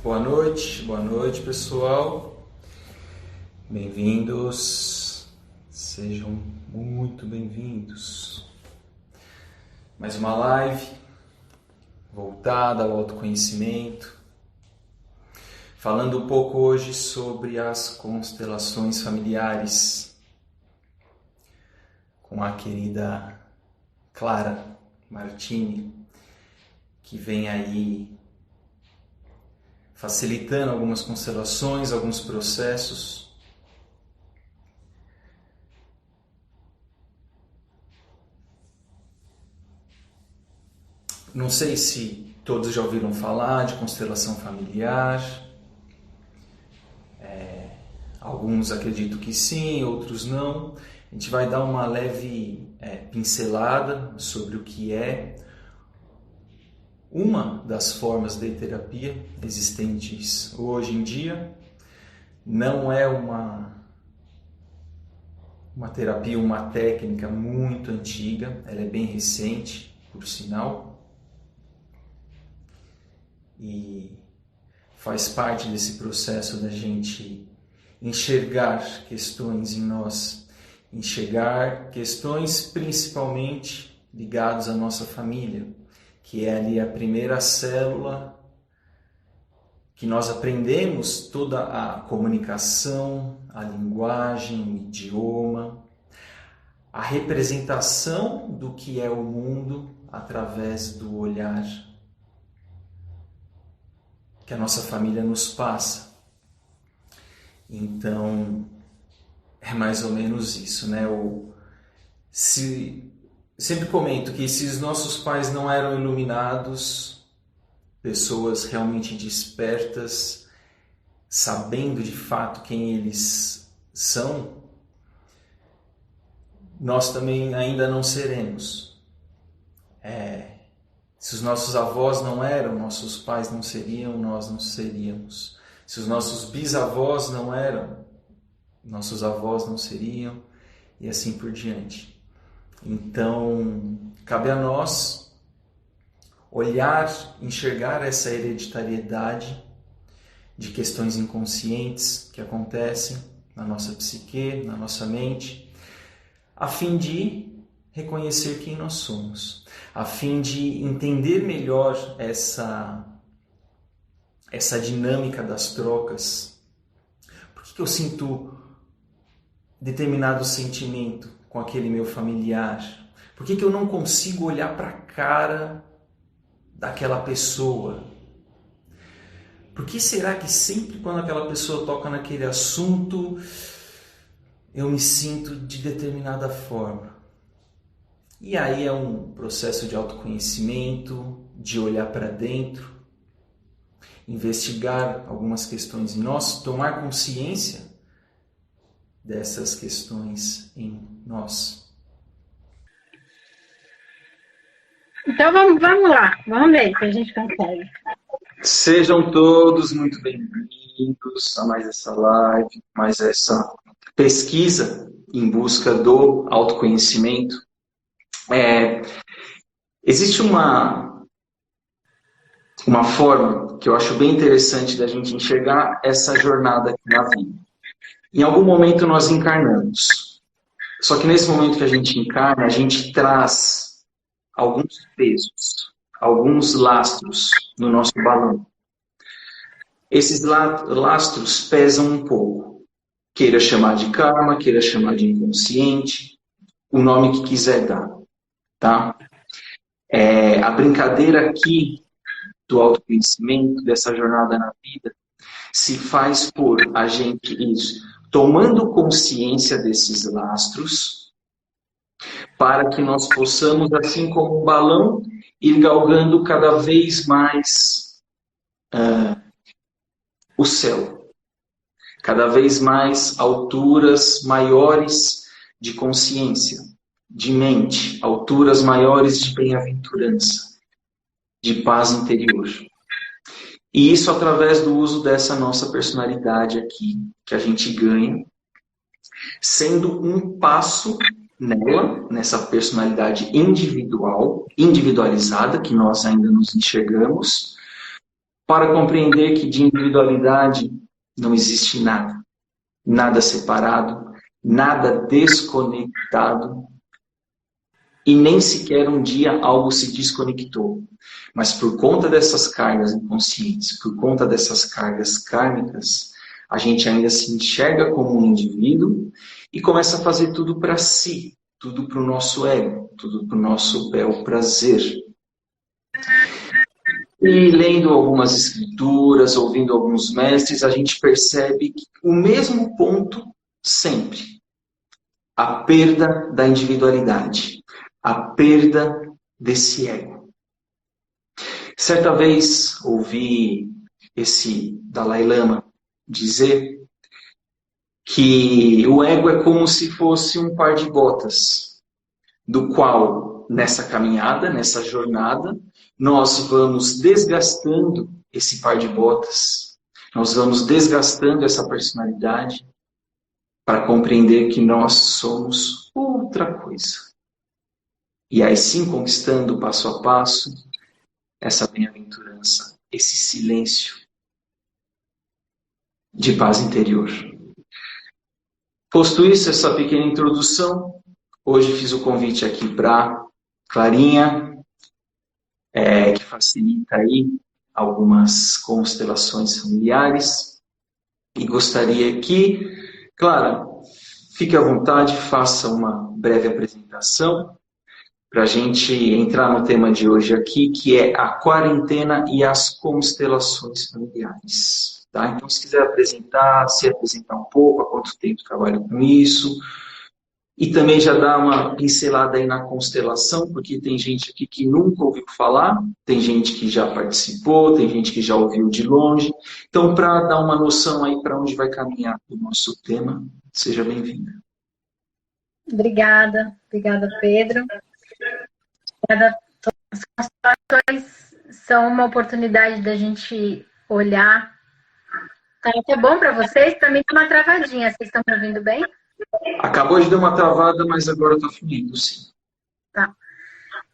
Boa noite pessoal, bem-vindos, sejam muito bem-vindos. Mais uma live voltada ao autoconhecimento, falando um pouco hoje sobre as constelações familiares, com a querida Clara Martini, que vem aí facilitando algumas constelações, alguns processos. Não sei se todos já ouviram falar de constelação familiar. Alguns acreditam que sim, outros não. A gente vai dar uma leve pincelada sobre o que é uma das formas de terapia existentes hoje em dia. Não é uma terapia, uma técnica muito antiga, ela é bem recente, por sinal, e faz parte desse processo da gente enxergar questões em nós, enxergar questões principalmente ligadas à nossa família, que é ali a primeira célula que nós aprendemos toda a comunicação, a linguagem, o idioma, a representação do que é o mundo através do olhar que a nossa família nos passa. Então, é mais ou menos isso, né? Sempre comento que se os nossos pais não eram iluminados, pessoas realmente despertas, sabendo de fato quem eles são, nós também ainda não seremos. Se os nossos avós não eram, nossos pais não seriam, nós não seríamos. Se os nossos bisavós não eram, nossos avós não seriam, e assim por diante. Então, cabe a nós olhar, enxergar essa hereditariedade de questões inconscientes que acontecem na nossa psique, na nossa mente, a fim de reconhecer quem nós somos, a fim de entender melhor essa dinâmica das trocas. Por que eu sinto determinado sentimento com aquele meu familiar? Por que eu não consigo olhar para a cara daquela pessoa? Por que será que sempre quando aquela pessoa toca naquele assunto, eu me sinto de determinada forma? E aí é um processo de autoconhecimento, de olhar para dentro, investigar algumas questões em nós, tomar consciência dessas questões em nós. Então vamos lá, vamos ver se a gente consegue. Sejam todos muito bem-vindos a mais essa live, mais essa pesquisa em busca do autoconhecimento. Existe uma forma que eu acho bem interessante da gente enxergar essa jornada aqui na vida. Em algum momento nós encarnamos. Só que nesse momento que a gente encarna, a gente traz alguns pesos, alguns lastros no nosso balão. Esses lastros pesam um pouco. Queira chamar de karma, queira chamar de inconsciente, o nome que quiser dar. Tá? A brincadeira aqui do autoconhecimento, dessa jornada na vida, se faz por a gente tomando consciência desses lastros, para que nós possamos, assim como um balão, ir galgando cada vez mais o céu. Cada vez mais alturas maiores de consciência, de mente, alturas maiores de bem-aventurança, de paz interior. E isso através do uso dessa nossa personalidade aqui, que a gente ganha, sendo um passo nela, nessa personalidade individualizada, que nós ainda nos enxergamos, para compreender que de individualidade não existe nada. Nada separado, nada desconectado, e nem sequer um dia algo se desconectou. Mas por conta dessas cargas inconscientes, por conta dessas cargas kármicas, a gente ainda se enxerga como um indivíduo e começa a fazer tudo para si, tudo para o nosso ego, tudo para o nosso bel prazer. E lendo algumas escrituras, ouvindo alguns mestres, a gente percebe que o mesmo ponto sempre. A perda da individualidade. A perda desse ego. Certa vez ouvi esse Dalai Lama dizer que o ego é como se fosse um par de botas, do qual, nessa caminhada, nessa jornada, nós vamos desgastando esse par de botas, nós vamos desgastando essa personalidade para compreender que nós somos outra coisa. E aí sim, conquistando passo a passo essa bem-aventurança, esse silêncio de paz interior. Posto isso, essa pequena introdução, hoje fiz o convite aqui para Clarinha, que facilita aí algumas constelações familiares. E gostaria que, Clara, fique à vontade, faça uma breve apresentação para a gente entrar no tema de hoje aqui, que é a quarentena e as constelações familiares. Tá? Então, se quiser se apresentar um pouco, há quanto tempo trabalha com isso, e também já dar uma pincelada aí na constelação, porque tem gente aqui que nunca ouviu falar, tem gente que já participou, tem gente que já ouviu de longe. Então, para dar uma noção aí para onde vai caminhar o nosso tema, seja bem-vinda. Obrigada, Pedro. As constelações são uma oportunidade da gente olhar. Tá até bom para vocês? Para mim tá uma travadinha. Vocês estão me ouvindo bem? Acabou de dar uma travada, mas agora está fluindo, sim. Tá.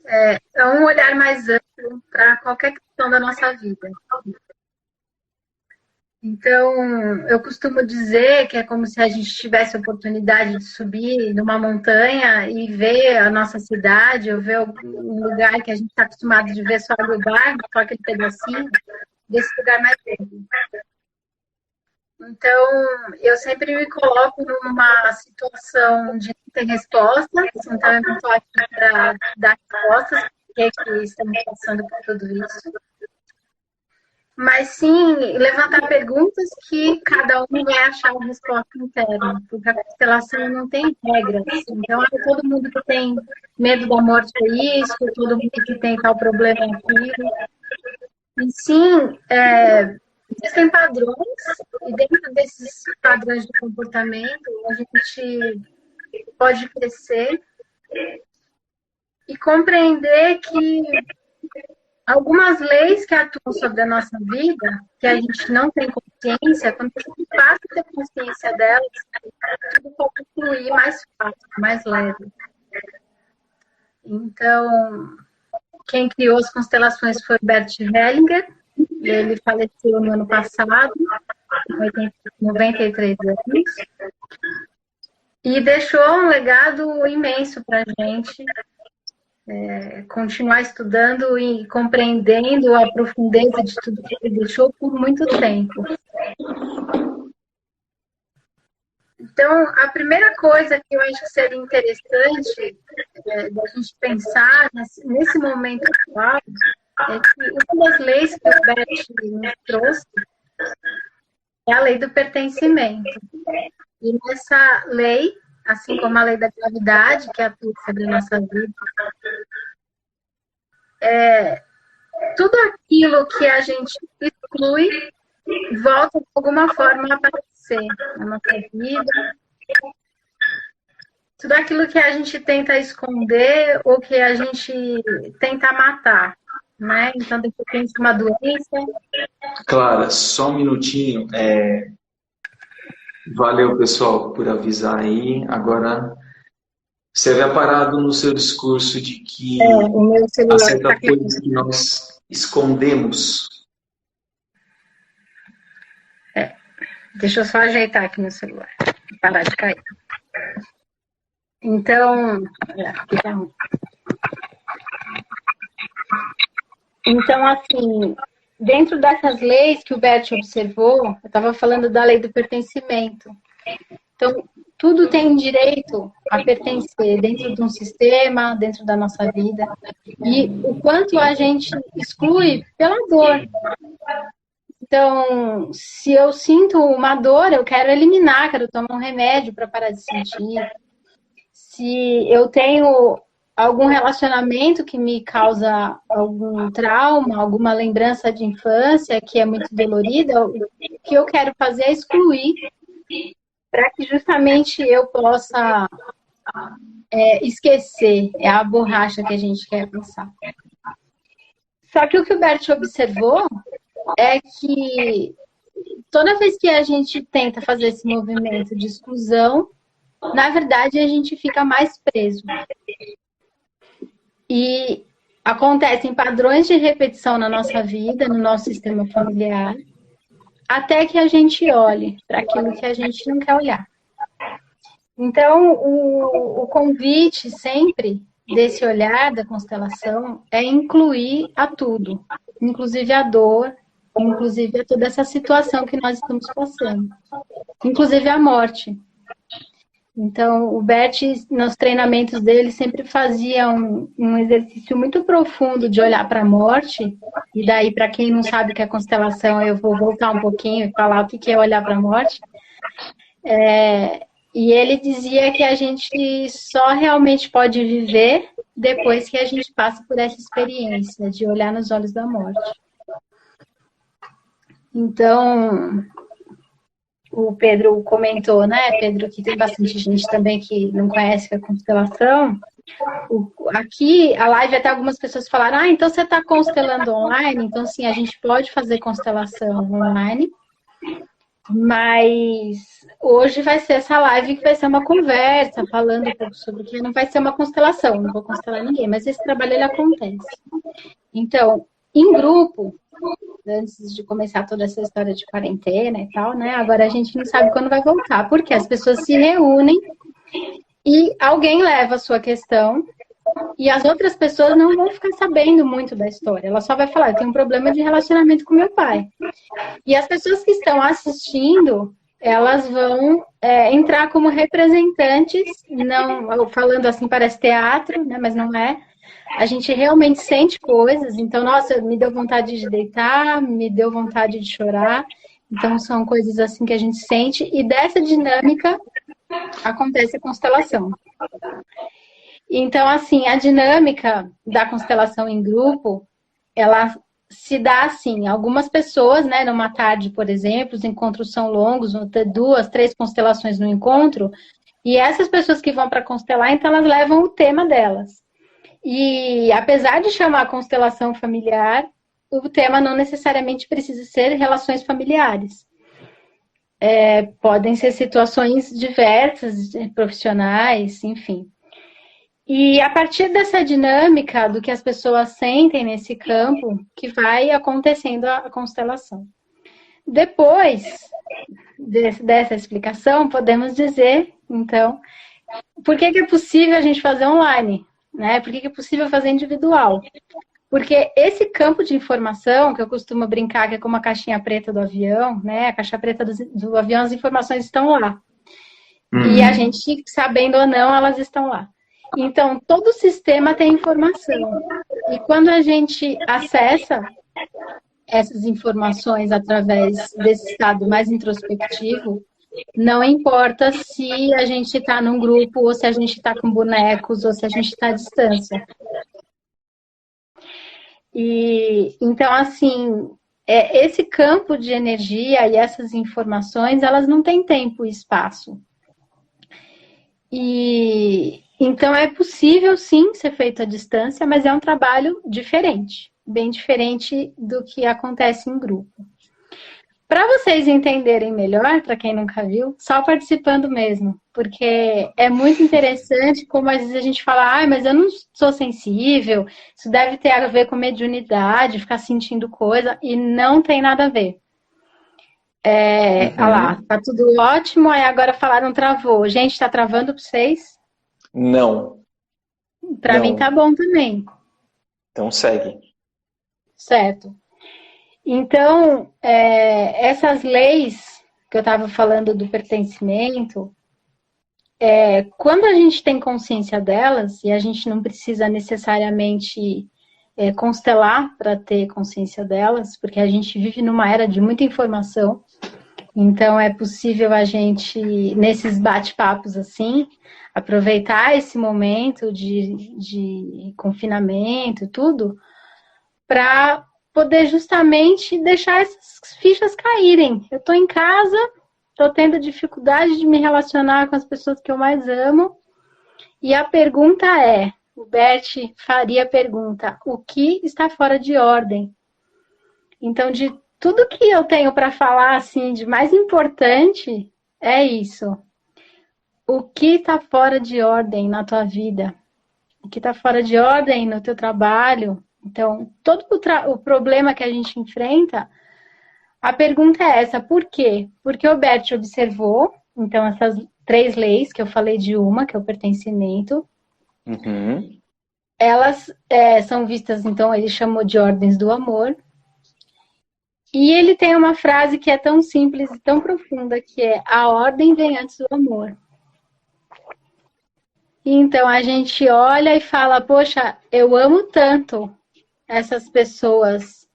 É um olhar mais amplo para qualquer questão da nossa vida. Então, eu costumo dizer que é como se a gente tivesse a oportunidade de subir numa montanha e ver a nossa cidade, ou ver um lugar que a gente está acostumado de ver só do bairro, só aquele pedacinho, desse lugar mais amplo. Então, eu sempre me coloco numa situação de não ter respostas, então eu não estou aqui para dar respostas, porque estamos passando por tudo isso. Mas sim, levantar perguntas que cada um vai achar a resposta interna, porque a constelação não tem regras. Então, todo mundo que tem medo da morte é isso, todo mundo que tem tal problema é aquilo. E sim, existem padrões, e dentro desses padrões de comportamento, a gente pode crescer e compreender que algumas leis que atuam sobre a nossa vida, que a gente não tem consciência, quando a gente passa a ter consciência delas, tudo pode fluir mais fácil, mais leve. Então, quem criou as constelações foi Bert Hellinger. Ele faleceu no ano passado, com 93 anos, e deixou um legado imenso para a gente. Continuar estudando e compreendendo a profundeza de tudo que ele deixou por muito tempo. Então, a primeira coisa que eu acho que seria interessante da gente pensar nesse momento atual é que uma das leis que o Bert nos trouxe é a lei do pertencimento. E nessa lei, assim como a lei da gravidade, que atua sobre a nossa vida, tudo aquilo que a gente exclui volta de alguma forma a aparecer na nossa vida. Tudo aquilo que a gente tenta esconder ou que a gente tenta matar, né? Então, de repente, uma doença. Clara, só um minutinho. Valeu, pessoal, por avisar aí. Agora, você havia parado no seu discurso de que o meu celular há certa coisa que nós escondemos Deixa eu só ajeitar aqui meu celular, parar de cair. Então, assim, dentro dessas leis que o Bert observou, eu estava falando da lei do pertencimento. Então, tudo tem direito a pertencer dentro de um sistema, dentro da nossa vida. E o quanto a gente exclui pela dor. Então, se eu sinto uma dor, eu quero eliminar, quero tomar um remédio para parar de sentir. Se eu tenho algum relacionamento que me causa algum trauma, alguma lembrança de infância que é muito dolorida, o que eu quero fazer é excluir para que justamente eu possa esquecer. É a borracha que a gente quer pensar. Só que o que o Bert observou é que toda vez que a gente tenta fazer esse movimento de exclusão, na verdade a gente fica mais preso. E acontecem padrões de repetição na nossa vida, no nosso sistema familiar, até que a gente olhe para aquilo que a gente não quer olhar. Então, o convite sempre desse olhar da constelação é incluir a tudo, inclusive a dor, inclusive a toda essa situação que nós estamos passando, inclusive a morte. Então, o Bert, nos treinamentos dele, sempre fazia um exercício muito profundo de olhar para a morte. E daí, para quem não sabe o que é constelação, eu vou voltar um pouquinho e falar o que é olhar para a morte. E ele dizia que a gente só realmente pode viver depois que a gente passa por essa experiência de olhar nos olhos da morte. Então, o Pedro comentou, né, Pedro, que tem bastante gente também que não conhece a constelação. Aqui, a live, até algumas pessoas falaram, então você está constelando online? Então, sim, a gente pode fazer constelação online, mas hoje vai ser essa live que vai ser uma conversa, falando um pouco sobre o que não vai ser uma constelação, não vou constelar ninguém, mas esse trabalho, ele acontece. Então, em grupo, antes de começar toda essa história de quarentena e tal, né? Agora a gente não sabe quando vai voltar, porque as pessoas se reúnem e alguém leva a sua questão e as outras pessoas não vão ficar sabendo muito da história. Ela só vai falar, eu tenho um problema de relacionamento com meu pai. E as pessoas que estão assistindo, elas vão entrar como representantes, não falando assim, parece teatro, né? Mas não é. A gente realmente sente coisas, então, nossa, me deu vontade de deitar, me deu vontade de chorar. Então, são coisas assim que a gente sente, e dessa dinâmica acontece a constelação. Então, assim, a dinâmica da constelação em grupo, ela se dá assim, algumas pessoas, né, numa tarde, por exemplo, os encontros são longos, vão ter 2, 3 constelações no encontro, e essas pessoas que vão para constelar, então elas levam o tema delas. E apesar de chamar constelação familiar, o tema não necessariamente precisa ser relações familiares. Podem ser situações diversas, profissionais, enfim. E a partir dessa dinâmica do que as pessoas sentem nesse campo, que vai acontecendo a constelação. Depois dessa explicação, podemos dizer, então, por que é possível a gente fazer online? Né? Por que é possível fazer individual? Porque esse campo de informação, que eu costumo brincar que é como a caixinha preta do avião, né? A caixa preta do avião, as informações estão lá. E a gente, sabendo ou não, elas estão lá. Então, todo o sistema tem informação. E quando a gente acessa essas informações através desse estado mais introspectivo, não importa se a gente está num grupo, ou se a gente está com bonecos, ou se a gente está à distância. E então, assim, esse campo de energia e essas informações, elas não têm tempo e espaço. E então é possível, sim, ser feito à distância, mas é um trabalho diferente, bem diferente do que acontece em grupo. Para vocês entenderem melhor, para quem nunca viu, só participando mesmo, porque é muito interessante como às vezes a gente fala, mas eu não sou sensível, isso deve ter a ver com mediunidade, ficar sentindo coisa, e não tem nada a ver. Ah lá, tá tudo ótimo, aí agora falaram travou. Gente, tá travando para vocês? Não, Para mim tá não. bom também. Então segue. Certo. Então, essas leis que eu estava falando do pertencimento, quando a gente tem consciência delas, e a gente não precisa necessariamente constelar para ter consciência delas, porque a gente vive numa era de muita informação, então é possível a gente, nesses bate-papos assim, aproveitar esse momento de confinamento e tudo, para poder justamente deixar essas fichas caírem. Eu estou em casa, estou tendo dificuldade de me relacionar com as pessoas que eu mais amo, e a pergunta é, o Bert faria a pergunta, o que está fora de ordem? Então, de tudo que eu tenho para falar, assim, de mais importante, é isso. O que está fora de ordem na tua vida? O que está fora de ordem no teu trabalho? Então, todo o problema que a gente enfrenta, a pergunta é essa, por quê? Porque o Bert observou, então, essas 3 leis, que eu falei de uma, que é o pertencimento, elas são vistas, então, ele chamou de ordens do amor, e ele tem uma frase que é tão simples e tão profunda, que é, a ordem vem antes do amor. Então, a gente olha e fala, poxa, eu amo tanto essas pessoas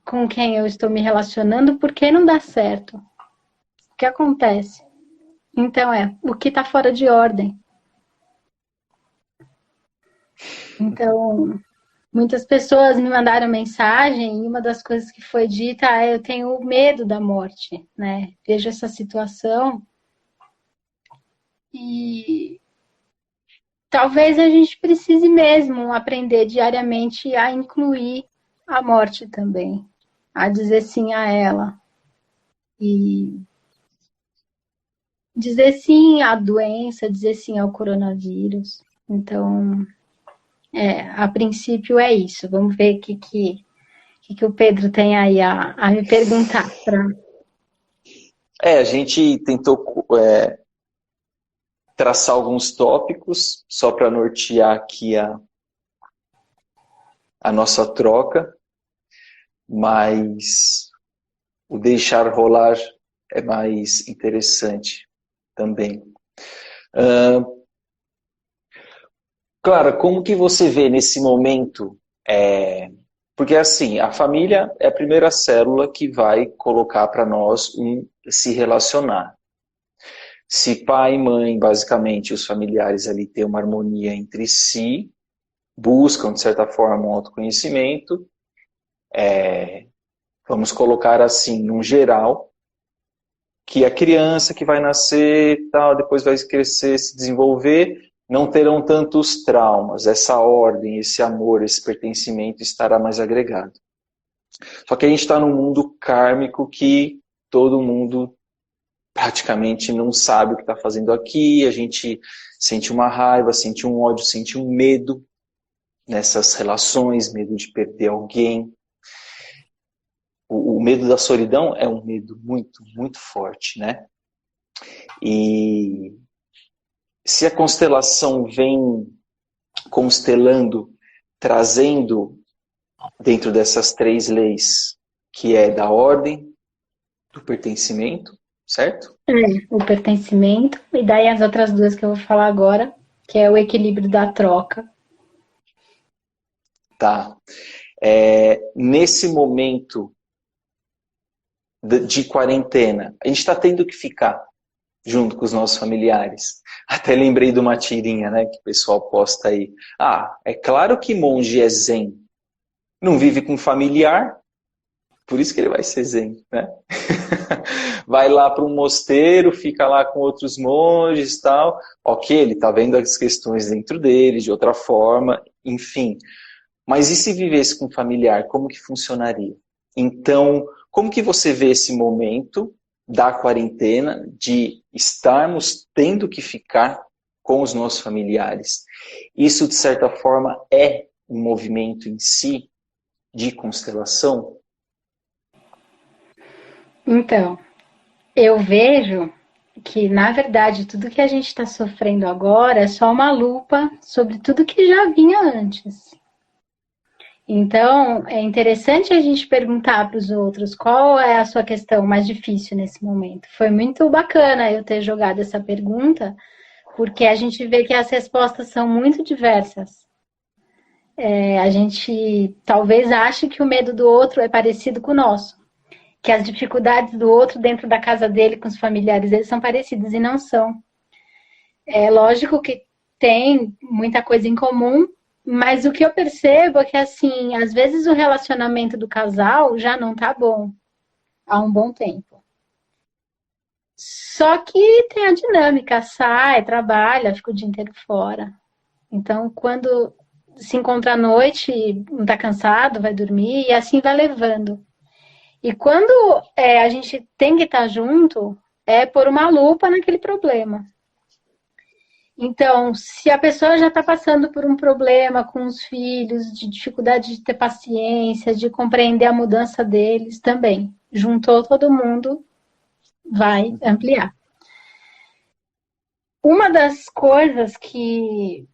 com quem eu estou me relacionando, por que não dá certo? O que acontece? Então o que está fora de ordem. Então, muitas pessoas me mandaram mensagem e uma das coisas que foi dita é eu tenho medo da morte, né? Vejo essa situação e talvez a gente precise mesmo aprender diariamente a incluir a morte também, a dizer sim a ela e dizer sim à doença, dizer sim ao coronavírus. Então, a princípio é isso. Vamos ver o que o Pedro tem aí a me perguntar. A gente tentou traçar alguns tópicos só para nortear aqui a nossa troca, mas o deixar rolar é mais interessante também. Clara, como que você vê nesse momento? Porque assim, a família é a primeira célula que vai colocar para nós se relacionar. Se pai e mãe, basicamente, os familiares ali têm uma harmonia entre si, buscam, de certa forma, um autoconhecimento, vamos colocar assim, num geral, que a criança que vai nascer, tal, depois vai crescer, se desenvolver, não terão tantos traumas, essa ordem, esse amor, esse pertencimento estará mais agregado. Só que a gente está num mundo kármico que todo mundo praticamente não sabe o que está fazendo aqui, a gente sente uma raiva, sente um ódio, sente um medo nessas relações, medo de perder alguém. O medo da solidão é um medo muito, muito forte, né? E se a constelação vem constelando, trazendo dentro dessas 3 leis, que é da ordem, do pertencimento, certo? O pertencimento, e daí as outras 2 que eu vou falar agora, que é o equilíbrio da troca. Tá. Nesse momento de quarentena, a gente está tendo que ficar junto com os nossos familiares. Até lembrei de uma tirinha, né, que o pessoal posta aí. É claro que monge é zen. Não vive com familiar, por isso que ele vai ser zen, né? Vai lá para um mosteiro, fica lá com outros monges e tal. Ok, ele está vendo as questões dentro dele, de outra forma, enfim. Mas e se vivesse com familiar, como que funcionaria? Então, como que você vê esse momento da quarentena, de estarmos tendo que ficar com os nossos familiares? Isso, de certa forma, é um movimento em si de constelação? Então, eu vejo que, na verdade, tudo que a gente está sofrendo agora é só uma lupa sobre tudo que já vinha antes. Então, é interessante a gente perguntar para os outros qual é a sua questão mais difícil nesse momento. Foi muito bacana eu ter jogado essa pergunta, porque a gente vê que as respostas são muito diversas. A gente talvez ache que o medo do outro é parecido com o nosso, que as dificuldades do outro dentro da casa dele, com os familiares dele, são parecidas e não são. É lógico que tem muita coisa em comum, mas o que eu percebo é que, assim, às vezes o relacionamento do casal já não tá bom há um bom tempo. Só que tem a dinâmica, sai, trabalha, fica o dia inteiro fora. Então, quando se encontra à noite, não tá cansado, vai dormir, e assim vai levando. E quando a gente tem que estar junto, é pôr uma lupa naquele problema. Então, se a pessoa já está passando por um problema com os filhos, de dificuldade de ter paciência, de compreender a mudança deles, também. Juntou todo mundo, vai ampliar. Uma das coisas que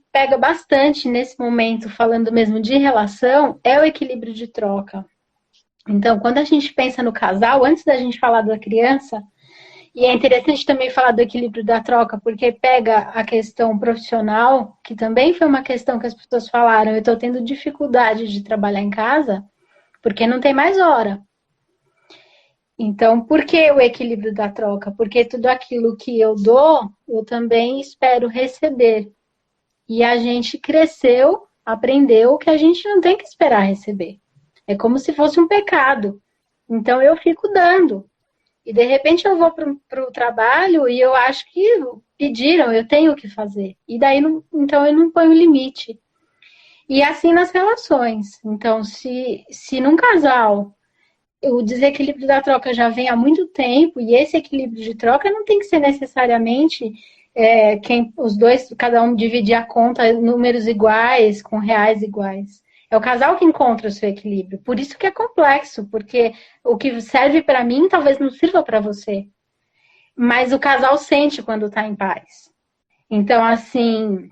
pega bastante nesse momento, falando mesmo de relação, é o equilíbrio de troca. Então, quando a gente pensa no casal, antes da gente falar da criança, e é interessante também falar do equilíbrio da troca, porque pega a questão profissional, que também foi uma questão que as pessoas falaram, eu estou tendo dificuldade de trabalhar em casa, porque não tem mais hora. Então, por que o equilíbrio da troca? Porque tudo aquilo que eu dou, eu também espero receber. E a gente cresceu, aprendeu que a gente não tem que esperar receber. É como se fosse um pecado. Então, eu fico dando. E, de repente, eu vou para o trabalho e eu acho que pediram, eu tenho que fazer. E daí, então, eu não ponho limite. E assim nas relações. Então, se num casal o desequilíbrio da troca já vem há muito tempo, e esse equilíbrio de troca não tem que ser necessariamente os dois, cada um dividir a conta em números iguais, com reais iguais. É o casal que encontra o seu equilíbrio. Por isso que é complexo, porque o que serve para mim talvez não sirva para você. Mas o casal sente quando está em paz. Então, assim,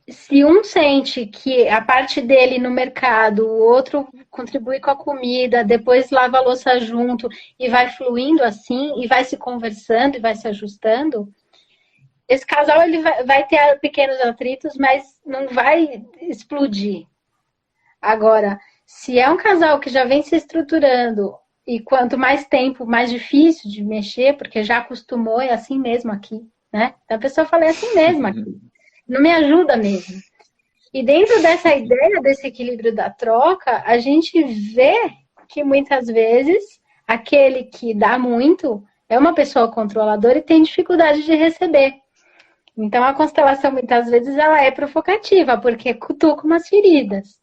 se um sente que a parte dele no mercado, o outro contribui com a comida, depois lava a louça junto e vai fluindo assim, e vai se conversando e vai se ajustando, esse casal ele vai ter pequenos atritos, mas não vai explodir. Agora, se é um casal que já vem se estruturando e quanto mais tempo, mais difícil de mexer, porque já acostumou, é assim mesmo aqui, né? Então a pessoa fala, é assim mesmo aqui. Não me ajuda mesmo. E dentro dessa ideia desse equilíbrio da troca, a gente vê que muitas vezes aquele que dá muito é uma pessoa controladora e tem dificuldade de receber. Então a constelação muitas vezes ela é provocativa, porque cutuca umas feridas.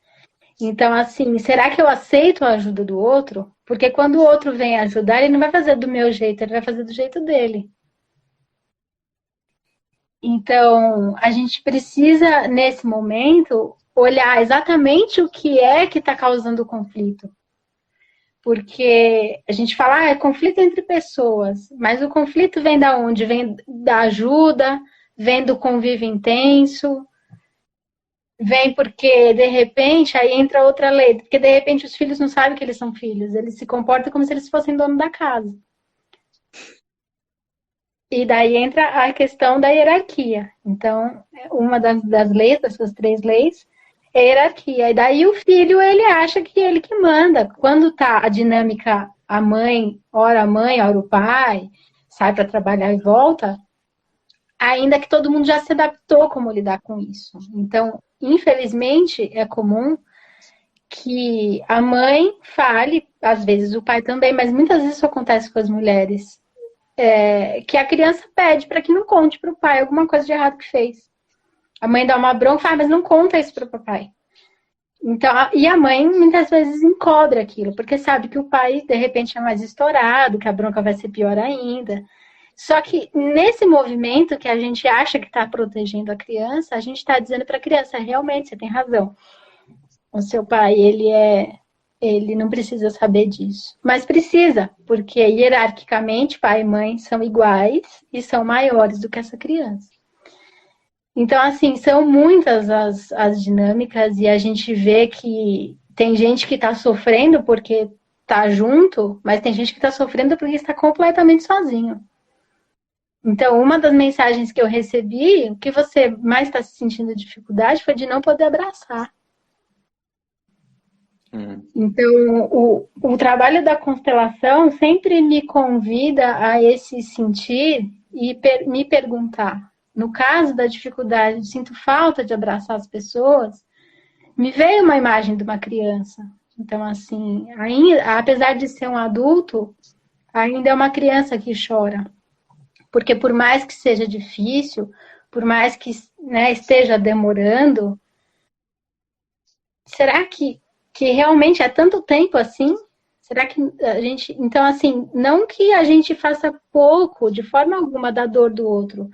Então, assim, será que eu aceito a ajuda do outro? Porque quando o outro vem ajudar, ele não vai fazer do meu jeito, ele vai fazer do jeito dele. Então, a gente precisa, nesse momento, olhar exatamente o que é que está causando o conflito. Porque a gente fala, é conflito entre pessoas, mas o conflito vem da onde? Vem da ajuda, vem do convívio intenso, vem porque, de repente, aí entra outra lei, porque, de repente, os filhos não sabem que eles são filhos, eles se comportam como se eles fossem dono da casa. E daí entra a questão da hierarquia. Então, uma das leis, dessas 3 leis, é a hierarquia. E daí o filho, ele acha que ele que manda. Quando tá a dinâmica, a mãe, ora o pai, sai para trabalhar e volta, ainda que todo mundo já se adaptou como lidar com isso. Então, infelizmente, é comum que a mãe fale, às vezes o pai também, mas muitas vezes isso acontece com as mulheres, que a criança pede para que não conte para o pai alguma coisa de errado que fez. A mãe dá uma bronca e fala, mas não conta isso para o papai. Então, e a mãe muitas vezes encobre aquilo, porque sabe que o pai, de repente, é mais estourado, que a bronca vai ser pior ainda. Só que nesse movimento que a gente acha que está protegendo a criança, a gente está dizendo para a criança, realmente, você tem razão. O seu pai, ele é ele não precisa saber disso. Mas precisa, porque hierarquicamente pai e mãe são iguais e são maiores do que essa criança. Então, assim, são muitas as dinâmicas e a gente vê que tem gente que está sofrendo porque está junto, mas tem gente que está sofrendo porque está completamente sozinho. Então, uma das mensagens que eu recebi, o que você mais está se sentindo dificuldade foi de não poder abraçar. Então, o trabalho da constelação sempre me convida a esse sentir e me perguntar. No caso da dificuldade, sinto falta de abraçar as pessoas, me veio uma imagem de uma criança. Então, assim, ainda, apesar de ser um adulto, ainda é uma criança que chora. Porque por mais que seja difícil, por mais que, né, esteja demorando, será que realmente é tanto tempo assim? Será que a gente... Então, assim, não que a gente faça pouco, de forma alguma, da dor do outro,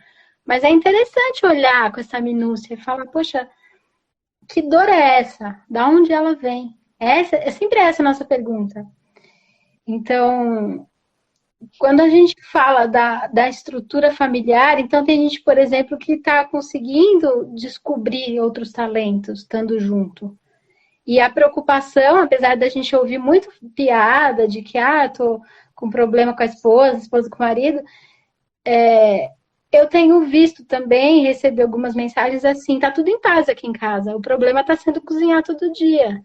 mas é interessante olhar com essa minúcia e falar, poxa, que dor é essa? Da onde ela vem? É sempre essa a nossa pergunta. Então, quando a gente fala da estrutura familiar, então tem gente, por exemplo, que está conseguindo descobrir outros talentos, estando junto. E a preocupação, apesar da gente ouvir muito piada de que, tô com problema com a esposa com o marido, eu tenho visto também, receber algumas mensagens assim, tá tudo em paz aqui em casa, o problema está sendo cozinhar todo dia.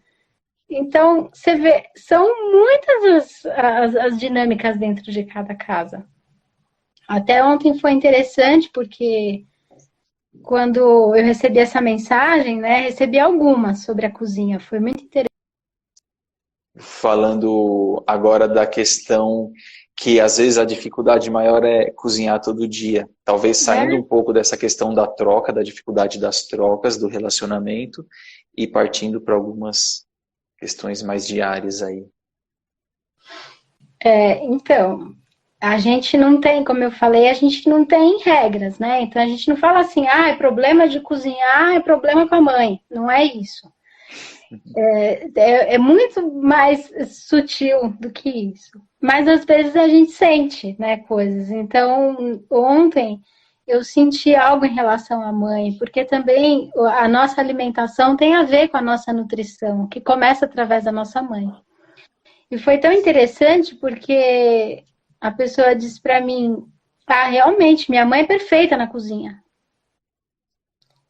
Então, você vê, são muitas as dinâmicas dentro de cada casa. Até ontem foi interessante, porque quando eu recebi essa mensagem, né, recebi algumas sobre a cozinha, foi muito interessante. Falando agora da questão que às vezes a dificuldade maior é cozinhar todo dia. Talvez saindo um pouco dessa questão da troca, da dificuldade das trocas, do relacionamento, e partindo para algumas questões mais diárias aí. Então, a gente não tem, como eu falei, a gente não tem regras, né? Então a gente não fala assim, é problema de cozinhar, é problema com a mãe. Não é isso. É muito mais sutil do que isso. Mas às vezes a gente sente, né, coisas. Então, ontem eu senti algo em relação à mãe, porque também a nossa alimentação tem a ver com a nossa nutrição, que começa através da nossa mãe. E foi tão interessante porque a pessoa disse para mim, realmente, minha mãe é perfeita na cozinha.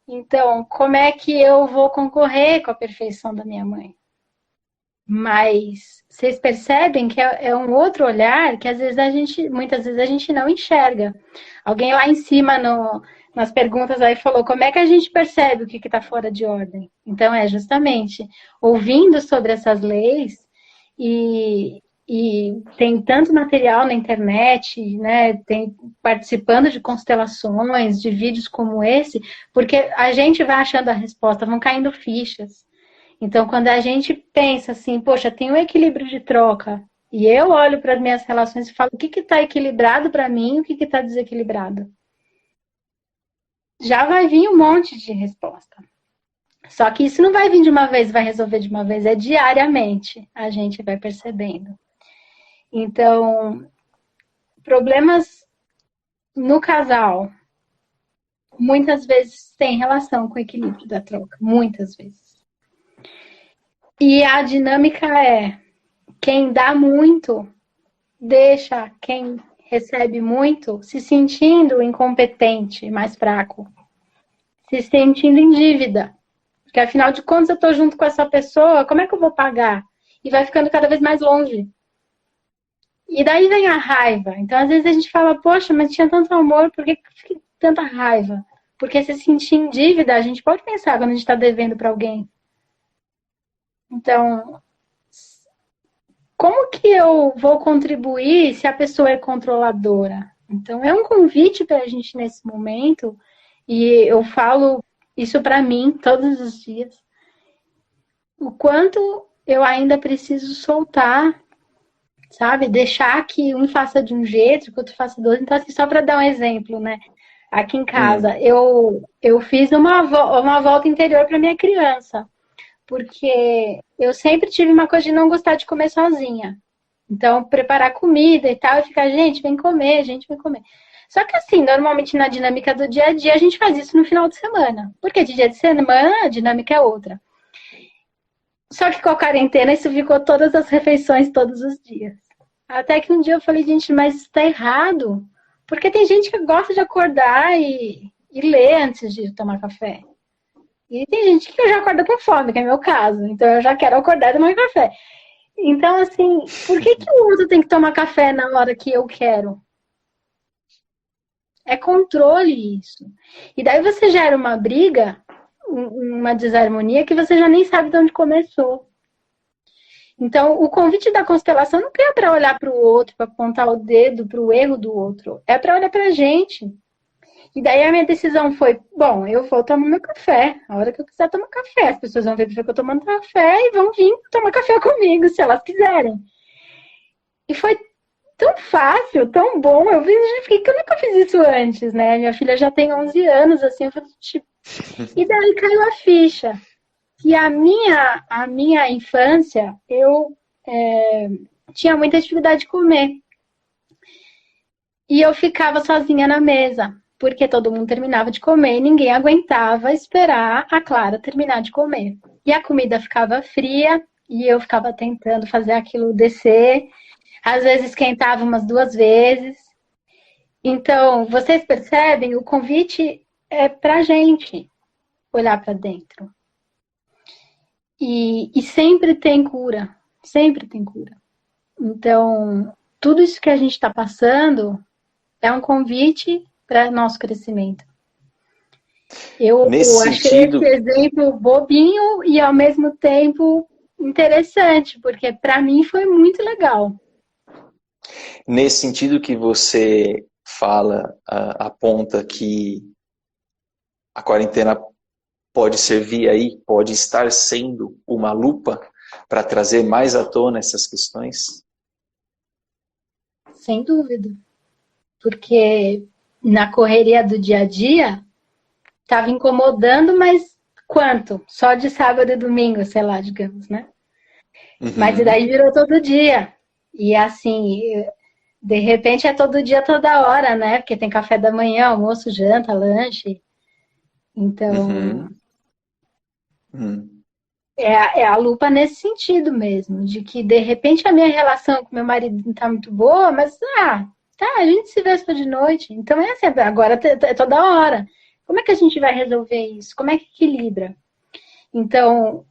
Então, como é que eu vou concorrer com a perfeição da minha mãe? Mas vocês percebem que é um outro olhar que muitas vezes a gente não enxerga. Alguém lá em cima nas perguntas aí falou, como é que a gente percebe o que está fora de ordem? Então, é justamente ouvindo sobre essas leis e tem tanto material na internet, né? Tem participando de constelações, de vídeos como esse, porque a gente vai achando a resposta, vão caindo fichas. Então, quando a gente pensa assim, poxa, tem um equilíbrio de troca, e eu olho para as minhas relações e falo, o que está equilibrado para mim e o que está desequilibrado? Já vai vir um monte de resposta. Só que isso não vai vir de uma vez, vai resolver de uma vez, é diariamente, a gente vai percebendo. Então, problemas no casal, muitas vezes têm relação com o equilíbrio da troca, muitas vezes. E a dinâmica é, quem dá muito, deixa quem recebe muito se sentindo incompetente, mais fraco, se sentindo em dívida. Porque afinal de contas eu estou junto com essa pessoa, como é que eu vou pagar? E vai ficando cada vez mais longe. E daí vem a raiva. Então, às vezes a gente fala, poxa, mas tinha tanto amor, por que tanta raiva? Porque se sentir em dívida, a gente pode pensar quando a gente está devendo para alguém. Então, como que eu vou contribuir se a pessoa é controladora? Então, é um convite para a gente nesse momento, e eu falo isso para mim todos os dias, o quanto eu ainda preciso soltar, sabe? Deixar que um faça de um jeito, que o outro faça do outro. Então, assim, só para dar um exemplo, né? Aqui em casa, eu fiz uma volta interior para minha criança. porque eu sempre tive uma coisa de não gostar de comer sozinha. Então, preparar comida e tal, e ficar, gente, vem comer, gente, vem comer. Só que assim, normalmente na dinâmica do dia a dia, a gente faz isso no final de semana. Porque de dia de semana, a dinâmica é outra. Só que com a quarentena, isso ficou todas as refeições, todos os dias. Até que um dia eu falei, gente, mas isso tá errado. Porque tem gente que gosta de acordar e ler antes de tomar café. E tem gente que já acorda com fome, que é meu caso. Então eu já quero acordar e tomar café. Então, assim, por que o outro tem que tomar café na hora que eu quero? É controle isso. E daí você gera uma briga, uma desarmonia que você já nem sabe de onde começou. Então, o convite da constelação não é para olhar para o outro, para apontar o dedo para o erro do outro. É para olhar para a gente. E daí a minha decisão foi, bom, eu vou tomar meu café. A hora que eu quiser tomar café. As pessoas vão ver que eu tô tomando café e vão vir tomar café comigo, se elas quiserem. E foi tão fácil, tão bom. Eu fiquei que eu nunca fiz isso antes, né? Minha filha já tem 11 anos, assim, eu falei, tipo... E daí caiu a ficha. E a minha infância, eu tinha muita dificuldade de comer. E eu ficava sozinha na mesa, porque todo mundo terminava de comer e ninguém aguentava esperar a Clara terminar de comer. E a comida ficava fria e eu ficava tentando fazer aquilo descer. Às vezes esquentava umas 2 vezes. Então, vocês percebem? O convite é pra gente olhar para dentro. E sempre tem cura. Sempre tem cura. Então, tudo isso que a gente está passando é um convite para nosso crescimento. Eu achei esse exemplo bobinho e, ao mesmo tempo, interessante, porque para mim foi muito legal. Nesse sentido que você fala, aponta que a quarentena pode servir aí, pode estar sendo uma lupa para trazer mais à tona essas questões? Sem dúvida. Porque na correria do dia a dia, estava incomodando, mas quanto? Só de sábado e domingo, sei lá, digamos, né? Uhum. Mas daí virou todo dia. E assim, de repente é todo dia, toda hora, né? Porque tem café da manhã, almoço, janta, lanche. Então, é a lupa nesse sentido mesmo, de que de repente a minha relação com meu marido não tá muito boa, mas a gente se vê só de noite. Então é assim, agora é toda hora. Como é que a gente vai resolver isso? Como é que equilibra? Então,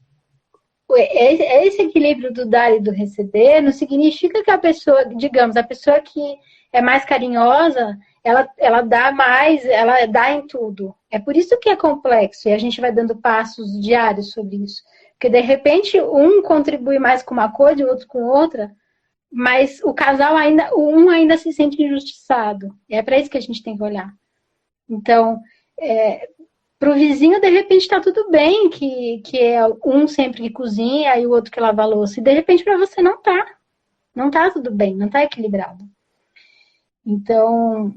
esse equilíbrio do dar e do receber não significa que a pessoa, digamos, a pessoa que é mais carinhosa, ela dá mais, ela dá em tudo. É por isso que é complexo e a gente vai dando passos diários sobre isso. Porque, de repente, um contribui mais com uma coisa e o outro com outra, mas o casal ainda se sente injustiçado. E é para isso que a gente tem que olhar. Então, para o vizinho, de repente, está tudo bem, que é um sempre que cozinha e o outro que lava a louça. E, de repente, para você não tá. Não tá tudo bem, não tá equilibrado. Então,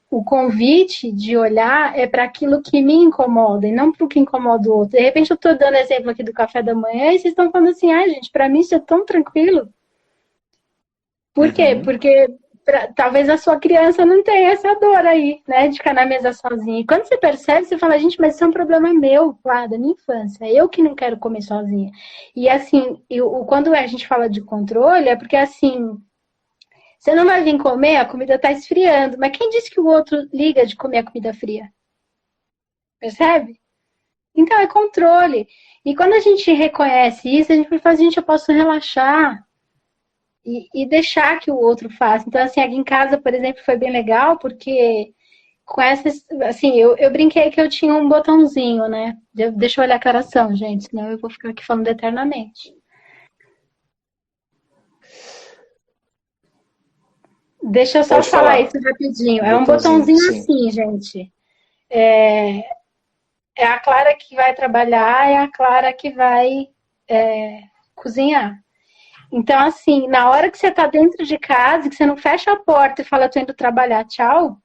o convite de olhar é para aquilo que me incomoda e não para o que incomoda o outro. De repente, eu estou dando exemplo aqui do café da manhã e vocês estão falando assim, gente, para mim isso é tão tranquilo. Por quê? Porque talvez a sua criança não tenha essa dor aí, né, de ficar na mesa sozinha. E quando você percebe, você fala, gente, mas isso é um problema meu, lá, da minha infância. É eu que não quero comer sozinha. E assim, quando a gente fala de controle, é porque assim, você não vai vir comer, a comida está esfriando. Mas quem disse que o outro liga de comer a comida fria? Percebe? Então, é controle. E quando a gente reconhece isso, a gente fala, gente, eu posso relaxar e deixar que o outro faça. Então, assim, aqui em casa, por exemplo, foi bem legal, porque com essas, assim, eu brinquei que eu tinha um botãozinho, né? Deixa eu olhar que horas são, gente, senão eu vou ficar aqui falando eternamente. Deixa eu só falar isso rapidinho. É um botãozinho assim, gente. É a Clara que vai trabalhar, é a Clara que vai cozinhar. Então, assim, na hora que você tá dentro de casa, que você não fecha a porta e fala, tô indo trabalhar, tchau.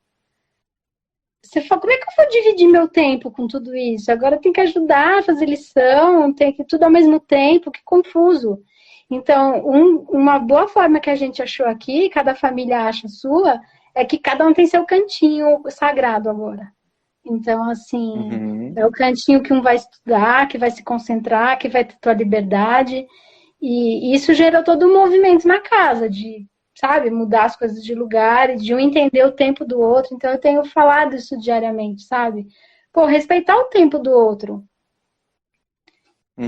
você fala, como é que eu vou dividir meu tempo com tudo isso? Agora tem que ajudar a fazer lição, tem que tudo ao mesmo tempo, que confuso. Então, uma boa forma que a gente achou aqui, cada família acha a sua, é que cada um tem seu cantinho sagrado agora. Então, assim, é o cantinho que um vai estudar, que vai se concentrar, que vai ter tua liberdade. E isso gerou todo um movimento na casa, de, sabe, mudar as coisas de lugar, de um entender o tempo do outro. Então, eu tenho falado isso diariamente, sabe? Pô, respeitar o tempo do outro.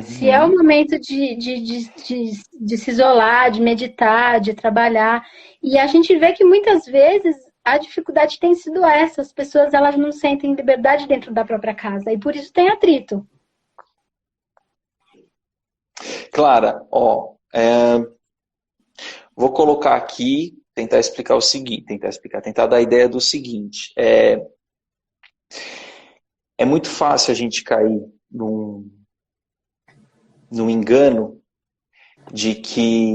Se é o momento de se isolar, de meditar, de trabalhar. E a gente vê que muitas vezes a dificuldade tem sido essa. As pessoas elas não sentem liberdade dentro da própria casa. E por isso tem atrito. Clara, ó, vou colocar aqui, tentar explicar o seguinte, tentar dar a ideia do seguinte. É muito fácil a gente cair num engano de que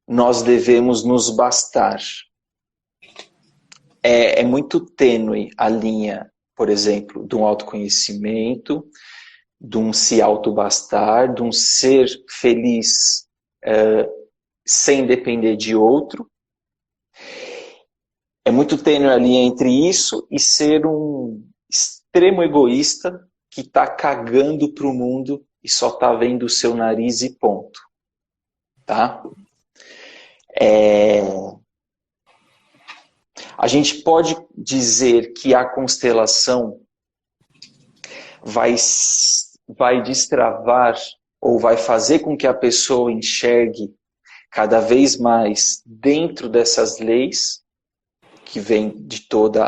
nós devemos nos bastar. É muito tênue a linha, por exemplo, de um autoconhecimento, de um se autobastar, de um ser feliz sem depender de outro. É muito tênue a linha entre isso e ser um extremo egoísta que está cagando para o mundo e só está vendo o seu nariz e ponto. Tá? A gente pode dizer que a constelação vai destravar ou vai fazer com que a pessoa enxergue cada vez mais dentro dessas leis que vem de toda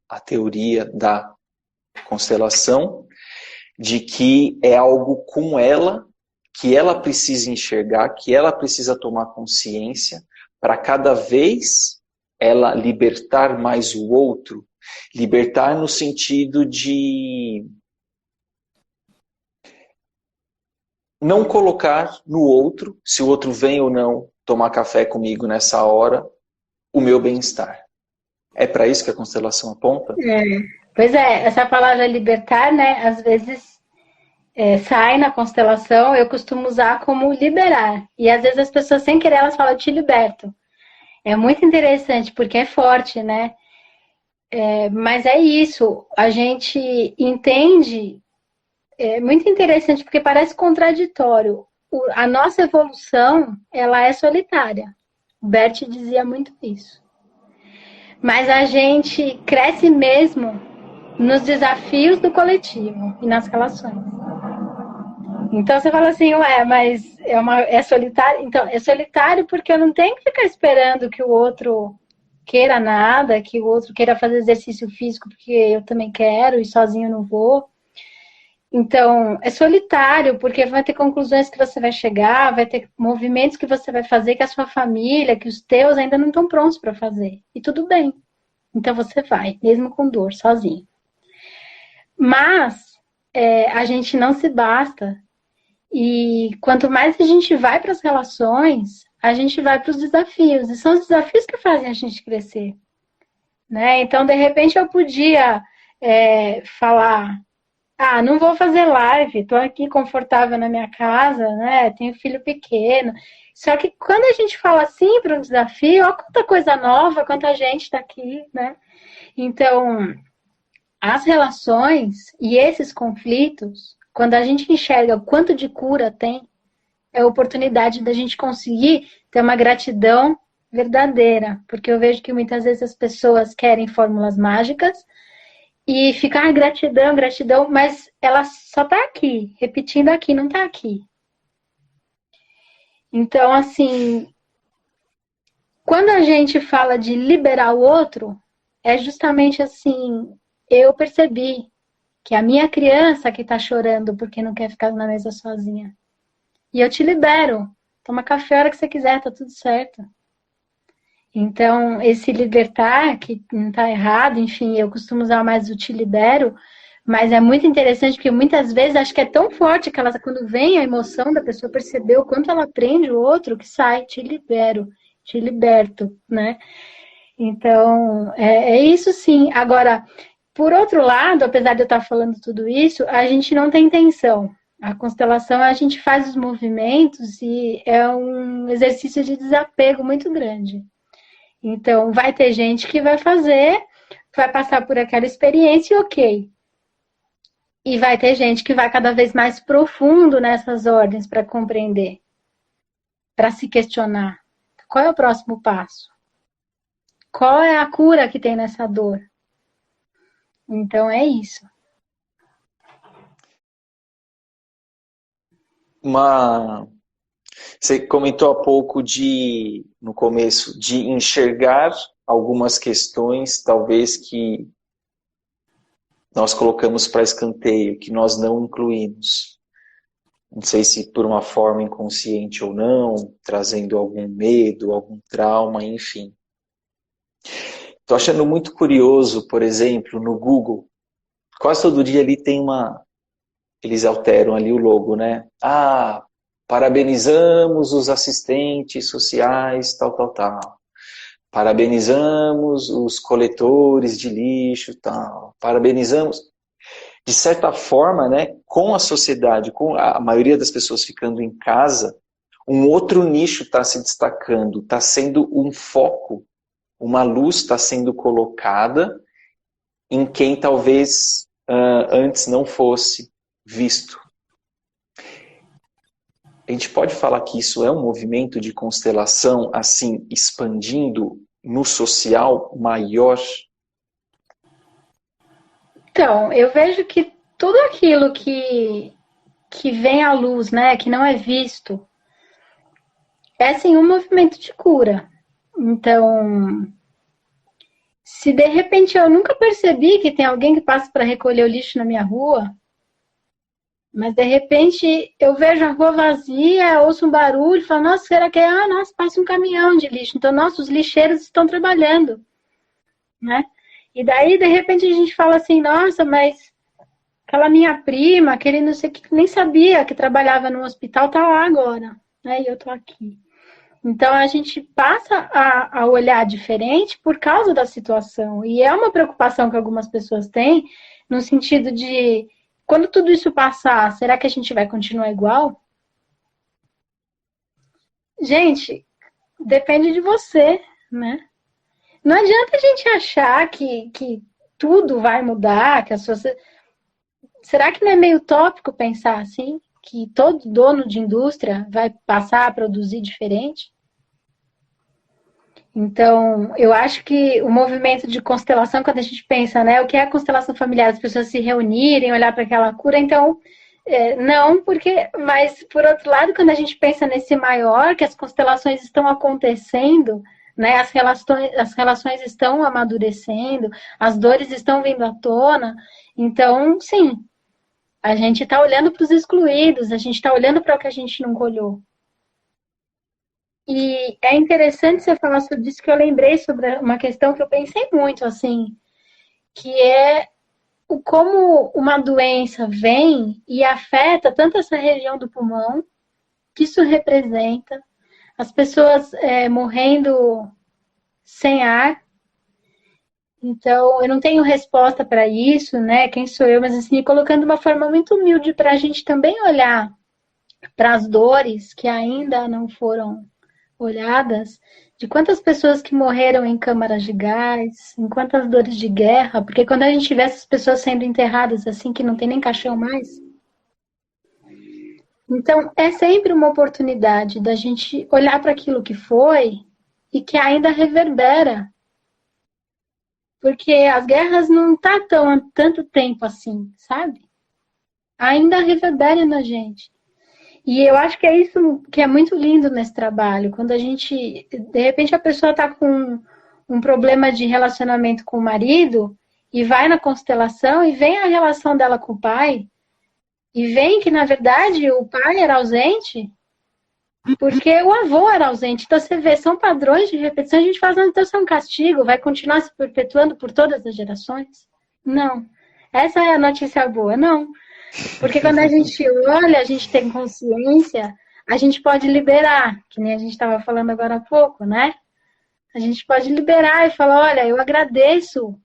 a teoria da constelação, de que é algo com ela, que ela precisa enxergar, que ela precisa tomar consciência para cada vez ela libertar mais o outro, libertar no sentido de não colocar no outro, se o outro vem ou não tomar café comigo nessa hora, o meu bem-estar. É para isso que a constelação aponta? Pois é, essa palavra libertar, né, às vezes sai na constelação, eu costumo usar como liberar. E às vezes as pessoas, sem querer, elas falam, eu te liberto. É muito interessante, porque é forte, né? Mas é isso, a gente entende, é muito interessante, porque parece contraditório. A nossa evolução, ela é solitária. O Bert dizia muito isso. Mas a gente cresce mesmo nos desafios do coletivo e nas relações. Então você fala assim, mas é solitário? Então, é solitário porque eu não tenho que ficar esperando que o outro queira nada, que o outro queira fazer exercício físico porque eu também quero e sozinho não vou. Então, é solitário porque vai ter conclusões que você vai chegar, vai ter movimentos que você vai fazer que a sua família, que os teus ainda não estão prontos para fazer. E tudo bem. Então você vai, mesmo com dor, sozinho. Mas a gente não se basta. E quanto mais a gente vai para as relações, a gente vai para os desafios. E são os desafios que fazem a gente crescer. Né? Então, de repente, eu podia falar, não vou fazer live, estou aqui confortável na minha casa, né? Tenho filho pequeno. Só que quando a gente fala assim para um desafio, olha quanta coisa nova, quanta gente está aqui, né? Então, as relações e esses conflitos, quando a gente enxerga o quanto de cura tem, é a oportunidade da gente conseguir ter uma gratidão verdadeira. Porque eu vejo que muitas vezes as pessoas querem fórmulas mágicas e ficar gratidão, gratidão, mas ela só está aqui, repetindo aqui, não está aqui. Então, assim, quando a gente fala de liberar o outro, é justamente assim, eu percebi que a minha criança que está chorando porque não quer ficar na mesa sozinha. E eu te libero. Toma café a hora que você quiser, tá tudo certo. Então, esse libertar, que não está errado, enfim, eu costumo usar mais o te libero, mas é muito interessante porque muitas vezes acho que é tão forte que quando vem a emoção da pessoa perceber o quanto ela aprende o outro, que sai, te libero, te liberto, né? Então, é isso sim. Agora, Por outro lado, apesar de eu estar falando tudo isso, a gente não tem intenção. A constelação, a gente faz os movimentos e é um exercício de desapego muito grande. Então, vai ter gente que vai fazer, vai passar por aquela experiência e ok. E vai ter gente que vai cada vez mais profundo nessas ordens para compreender, para se questionar. Qual é o próximo passo? Qual é a cura que tem nessa dor? Então, é isso. Você comentou há pouco no começo, de enxergar algumas questões, talvez que nós colocamos para escanteio, que nós não incluímos. Não sei se por uma forma inconsciente ou não, trazendo algum medo, algum trauma, enfim. Estou achando muito curioso, por exemplo, no Google, quase todo dia ali tem eles alteram ali o logo, né? Parabenizamos os assistentes sociais, tal, tal, tal. Parabenizamos os coletores de lixo, tal. Parabenizamos. De certa forma, né, com a sociedade, com a maioria das pessoas ficando em casa, um outro nicho está se destacando, está sendo um foco, uma luz está sendo colocada em quem talvez antes não fosse visto. A gente pode falar que isso é um movimento de constelação, assim, expandindo no social maior? Então, eu vejo que tudo aquilo que vem à luz, né, que não é visto, é sim um movimento de cura. Então, se de repente eu nunca percebi que tem alguém que passa para recolher o lixo na minha rua, mas de repente eu vejo a rua vazia, ouço um barulho, falo, nossa, será que é? Nossa, passa um caminhão de lixo. Então, nossa, os lixeiros estão trabalhando, né? E daí, de repente, a gente fala assim, nossa, mas aquela minha prima, aquele não sei o que, nem sabia que trabalhava no hospital, tá lá agora, né? E eu tô aqui. Então, a gente passa a olhar diferente por causa da situação. E é uma preocupação que algumas pessoas têm, no sentido de, quando tudo isso passar, será que a gente vai continuar igual? Gente, depende de você, né? Não adianta a gente achar que tudo vai mudar, que a sociedade... Será que não é meio utópico pensar assim? Que todo dono de indústria vai passar a produzir diferente? Então, eu acho que o movimento de constelação, quando a gente pensa, né, o que é a constelação familiar, as pessoas se reunirem, olhar para aquela cura, então, não, porque, mas por outro lado, quando a gente pensa nesse maior, que as constelações estão acontecendo, né, as relações estão amadurecendo, as dores estão vindo à tona, então, sim, a gente está olhando para os excluídos, a gente está olhando para o que a gente não olhou. E é interessante você falar sobre isso, que eu lembrei sobre uma questão que eu pensei muito, assim, que é como uma doença vem e afeta tanto essa região do pulmão, que isso representa, as pessoas morrendo sem ar. Então, eu não tenho resposta para isso, né? Quem sou eu? Mas, assim, colocando uma forma muito humilde para a gente também olhar para as dores que ainda não foram olhadas, de quantas pessoas que morreram em câmaras de gás, em quantas dores de guerra, porque quando a gente vê essas pessoas sendo enterradas assim, que não tem nem caixão mais. Então, é sempre uma oportunidade da gente olhar para aquilo que foi e que ainda reverbera. Porque as guerras não estão há tanto tempo assim, sabe? Ainda reverbera na gente. E eu acho que é isso que é muito lindo nesse trabalho. Quando a gente, de repente, a pessoa está com um problema de relacionamento com o marido e vai na constelação e vem a relação dela com o pai e vem que, na verdade, o pai era ausente porque o avô era ausente. Então, você vê, são padrões de repetição. A gente fala, então, isso é um castigo, vai continuar se perpetuando por todas as gerações? Não. Essa é a notícia boa, não. Porque quando a gente olha, a gente tem consciência, a gente pode liberar, que nem a gente estava falando agora há pouco, né? A gente pode liberar e falar, olha, eu agradeço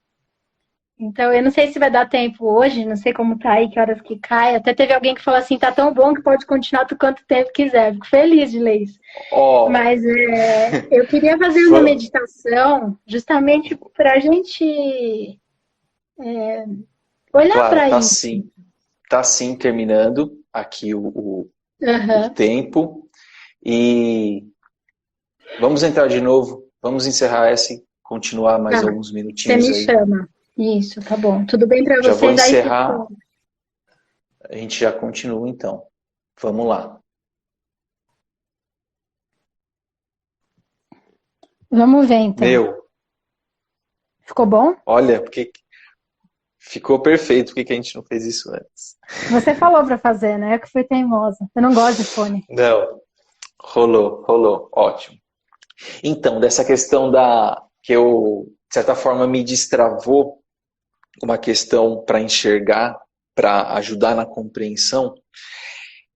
Então, eu não sei se vai dar tempo hoje, não sei como tá aí, que horas que cai. Até teve alguém que falou assim, tá tão bom que pode continuar por quanto tempo quiser. Fico feliz de ler isso. Ó, Mas eu queria fazer uma meditação justamente para a gente olhar Clara, para isso. tá sim terminando aqui o Uhum. tempo. E vamos entrar de novo, vamos encerrar essa e continuar mais Tá, alguns você minutinhos me aí. chama. Isso, tá bom. Tudo bem para Já vou vocês aí? encerrar, a gente já continua então. Vamos lá. Vamos ver então. Meu, Ficou bom? olha, porque ficou perfeito, por que a gente não fez isso antes? Você falou para fazer, né? Eu que fui teimosa. Eu não gosto de fone. Não, rolou, ótimo. Então, dessa questão que eu, de certa forma, me destravou uma questão para enxergar, para ajudar na compreensão,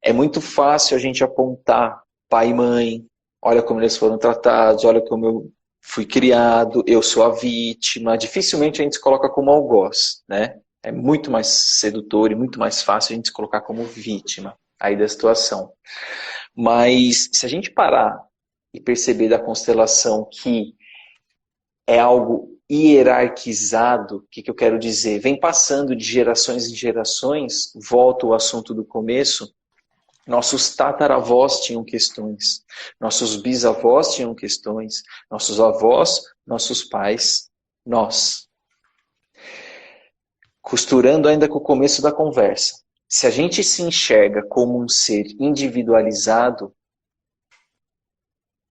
é muito fácil a gente apontar pai e mãe, olha como eles foram tratados, olha como eu fui criado, eu sou a vítima. Dificilmente a gente se coloca como algoz, né? É muito mais sedutor e muito mais fácil a gente se colocar como vítima aí da situação. Mas se a gente parar e perceber da constelação que é algo hierarquizado, o que eu quero dizer? Vem passando de gerações em gerações, volto ao assunto do começo, nossos tataravós tinham questões, nossos bisavós tinham questões, nossos avós, nossos pais, nós. Costurando ainda com o começo da conversa. Se a gente se enxerga como um ser individualizado,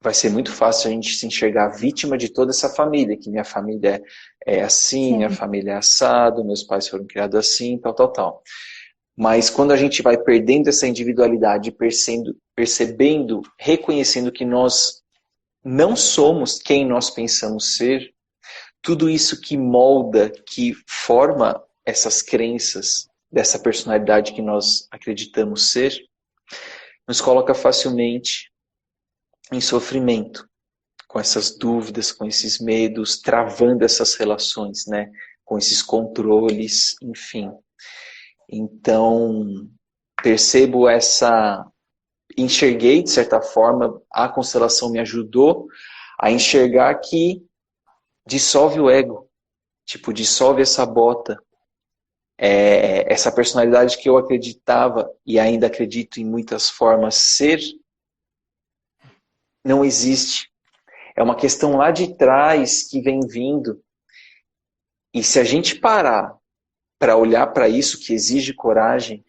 vai ser muito fácil a gente se enxergar vítima de toda essa família, que minha família é assim, Sim. minha família é assado, meus pais foram criados assim, tal. Mas quando a gente vai perdendo essa individualidade, percebendo, reconhecendo que nós não somos quem nós pensamos ser, tudo isso que molda, que forma essas crenças dessa personalidade que nós acreditamos ser, nos coloca facilmente em sofrimento, com essas dúvidas, com esses medos, travando essas relações, né? Com esses controles, enfim. Então, percebo enxerguei, de certa forma, a constelação me ajudou a enxergar que dissolve o ego, tipo, dissolve essa bota, essa personalidade que eu acreditava e ainda acredito em muitas formas ser, não existe. É uma questão lá de trás que vem vindo. E se a gente parar para olhar para isso, que exige coragem,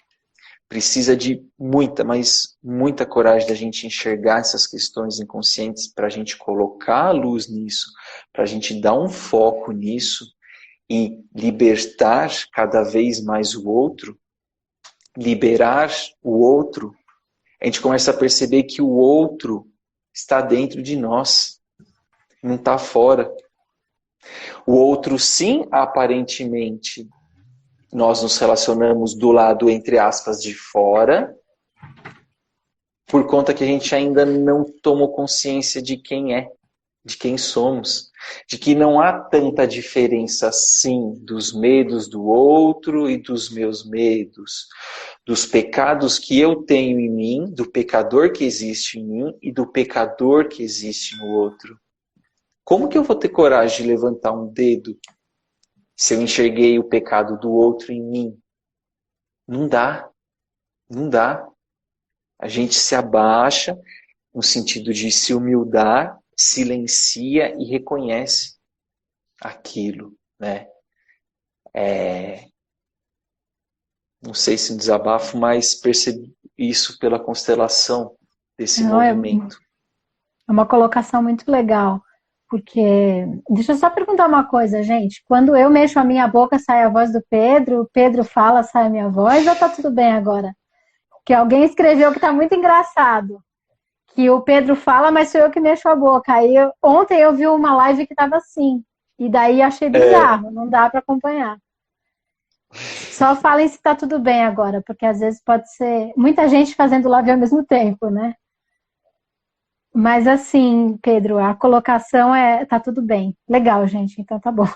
precisa de muita, mas muita coragem da gente enxergar essas questões inconscientes, para a gente colocar a luz nisso, para a gente dar um foco nisso e libertar cada vez mais o outro, liberar o outro, a gente começa a perceber que o outro está dentro de nós, não está fora. O outro, sim, aparentemente, nós nos relacionamos do lado, entre aspas, de fora, por conta que a gente ainda não tomou consciência de quem é, de quem somos, de que não há tanta diferença assim dos medos do outro e dos meus medos, dos pecados que eu tenho em mim, do pecador que existe em mim e do pecador que existe no outro. Como que eu vou ter coragem de levantar um dedo se eu enxerguei o pecado do outro em mim? Não dá, não dá. A gente se abaixa no sentido de se humildar, silencia e reconhece aquilo, né? Não sei se um desabafo, mas percebi isso pela constelação desse Não, movimento. é uma colocação muito legal. Porque, deixa eu só perguntar uma coisa, gente. Quando eu mexo a minha boca, sai a voz do Pedro, o Pedro fala, sai a minha voz, ou tá tudo bem agora? Porque alguém escreveu que tá muito engraçado. Que o Pedro fala, mas sou eu que mexo a boca. Ontem eu vi uma live que tava assim. E daí achei bizarro, não dá para acompanhar. Só falem se tá tudo bem agora, porque às vezes pode ser muita gente fazendo live ao mesmo tempo, né? Mas assim, Pedro, a colocação tá tudo bem. Legal, gente, então tá bom.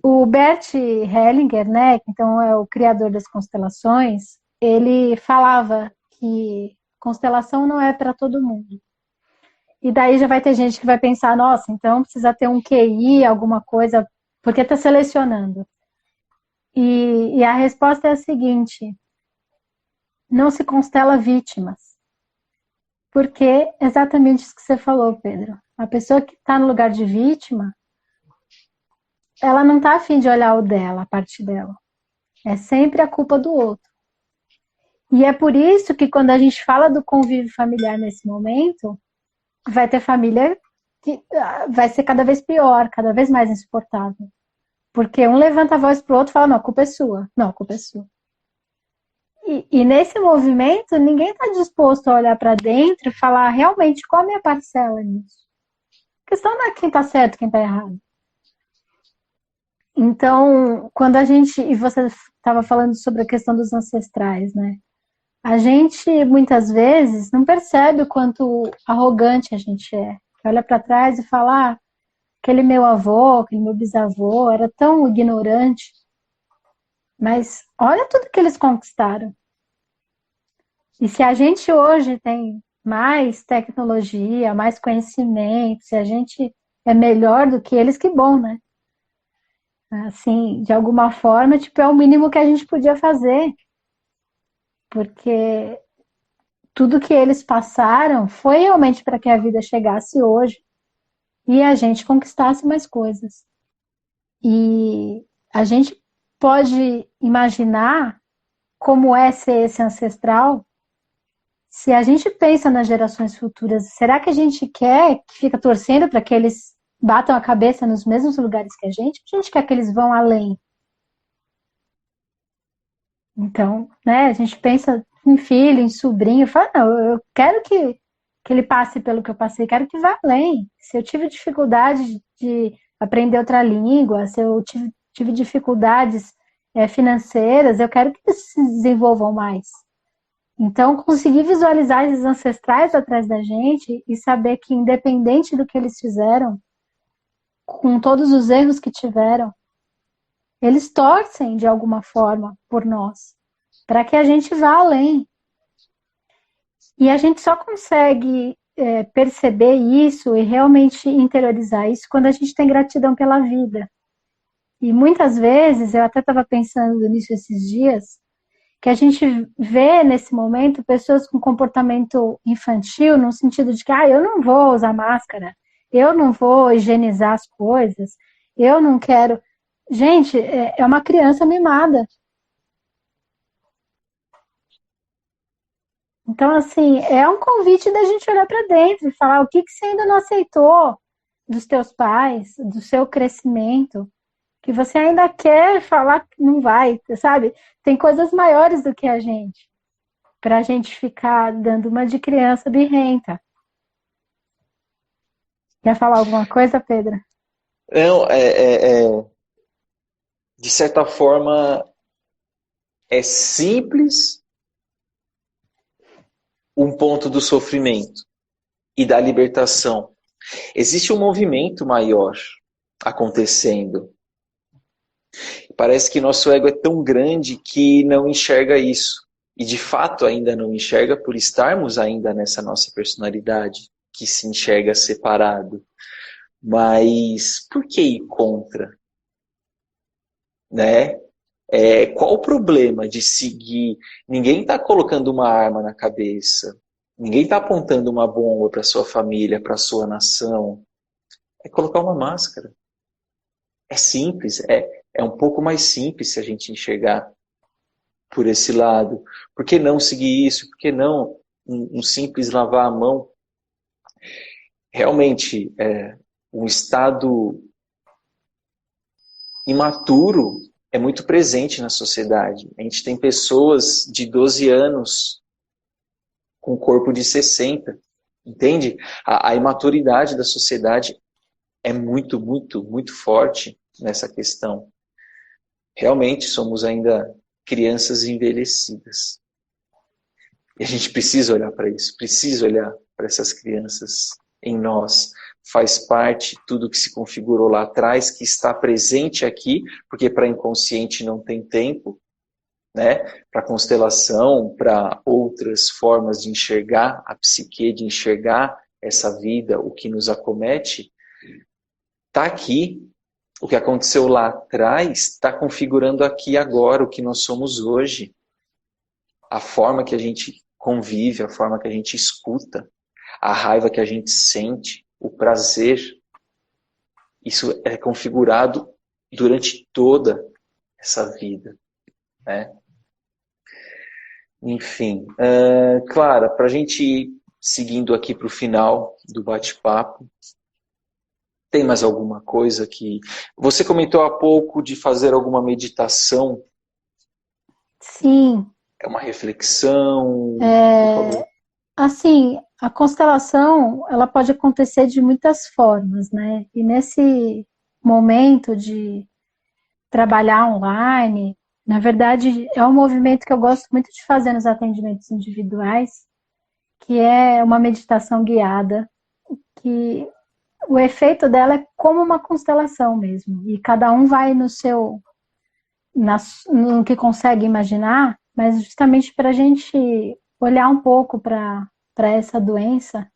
O Bert Hellinger, né, que então é o criador das constelações, ele falava que constelação não é para todo mundo. E daí já vai ter gente que vai pensar, nossa, então precisa ter um QI, alguma coisa, porque está selecionando. E a resposta é a seguinte: não se constela vítimas. Porque exatamente isso que você falou, Pedro. A pessoa que está no lugar de vítima, ela não está afim de olhar o dela, a parte dela. É sempre a culpa do outro. E é por isso que quando a gente fala do convívio familiar nesse momento, vai ter família que vai ser cada vez pior, cada vez mais insuportável. Porque um levanta a voz pro outro e fala, não, a culpa é sua. Não, a culpa é sua. E nesse movimento, ninguém está disposto a olhar para dentro e falar realmente qual a minha parcela nisso. A questão não é quem está certo, quem está errado. Então, quando a gente... E você estava falando sobre a questão dos ancestrais, né? A gente, muitas vezes, não percebe o quanto arrogante a gente é. Olha para trás e fala, ah, aquele meu avô, aquele meu bisavô, era tão ignorante. Mas olha tudo que eles conquistaram. E se a gente hoje tem mais tecnologia, mais conhecimento, se a gente é melhor do que eles, que bom, né? Assim, de alguma forma, tipo, é o mínimo que a gente podia fazer. Porque tudo que eles passaram foi realmente para que a vida chegasse hoje e a gente conquistasse mais coisas. E a gente pode imaginar como é ser esse ancestral se a gente pensa nas gerações futuras. Será que a gente quer que fica torcendo para que eles batam a cabeça nos mesmos lugares que a gente? Ou a gente quer que eles vão além? Então, né, a gente pensa em filho, em sobrinho, fala, não, eu quero que ele passe pelo que eu passei, quero que vá além. Se eu tive dificuldade de aprender outra língua, se eu tive dificuldades financeiras, eu quero que eles se desenvolvam mais. Então, conseguir visualizar esses ancestrais atrás da gente e saber que, independente do que eles fizeram, com todos os erros que tiveram, eles torcem de alguma forma por nós, para que a gente vá além. E a gente só consegue perceber isso e realmente interiorizar isso quando a gente tem gratidão pela vida. E muitas vezes, eu até estava pensando nisso esses dias, que a gente vê nesse momento pessoas com comportamento infantil, no sentido de que eu não vou usar máscara, eu não vou higienizar as coisas, eu não quero... Gente, é uma criança mimada. Então, assim, é um convite da gente olhar para dentro e falar o que você ainda não aceitou dos teus pais, do seu crescimento, que você ainda quer falar que não vai, sabe? Tem coisas maiores do que a gente, para a gente ficar dando uma de criança birrenta. Quer falar alguma coisa, Pedro? Não, de certa forma, é simples um ponto do sofrimento e da libertação. Existe um movimento maior acontecendo. Parece que nosso ego é tão grande que não enxerga isso. E de fato ainda não enxerga por estarmos ainda nessa nossa personalidade que se enxerga separado. Mas por que ir contra? Né? Qual o problema de seguir? Ninguém está colocando uma arma na cabeça. Ninguém está apontando uma bomba para sua família, para sua nação. É colocar uma máscara. É simples, é um pouco mais simples se a gente enxergar por esse lado. Por que não seguir isso? Por que não um simples lavar a mão? Realmente, um estado imaturo é muito presente na sociedade. A gente tem pessoas de 12 anos com corpo de 60, entende? A imaturidade da sociedade é muito, muito, muito forte nessa questão. Realmente somos ainda crianças envelhecidas. E a gente precisa olhar para isso, precisa olhar para essas crianças em nós, faz parte, tudo que se configurou lá atrás, que está presente aqui, porque para inconsciente não tem tempo, né? Para constelação, para outras formas de enxergar a psique, de enxergar essa vida, o que nos acomete, está aqui. O que aconteceu lá atrás está configurando aqui agora o que nós somos hoje. A forma que a gente convive, a forma que a gente escuta, a raiva que a gente sente, o prazer. Isso é configurado durante toda essa vida, né? Enfim, Clara, para a gente ir seguindo aqui para o final do bate-papo, tem mais alguma coisa que... Você comentou há pouco de fazer alguma meditação. Sim. É uma reflexão? Por favor. Assim, a constelação, ela pode acontecer de muitas formas, né? E nesse momento de trabalhar online, na verdade, é um movimento que eu gosto muito de fazer nos atendimentos individuais, que é uma meditação guiada, que o efeito dela é como uma constelação mesmo. E cada um vai no que consegue imaginar, mas justamente para a gente olhar um pouco para essa doença,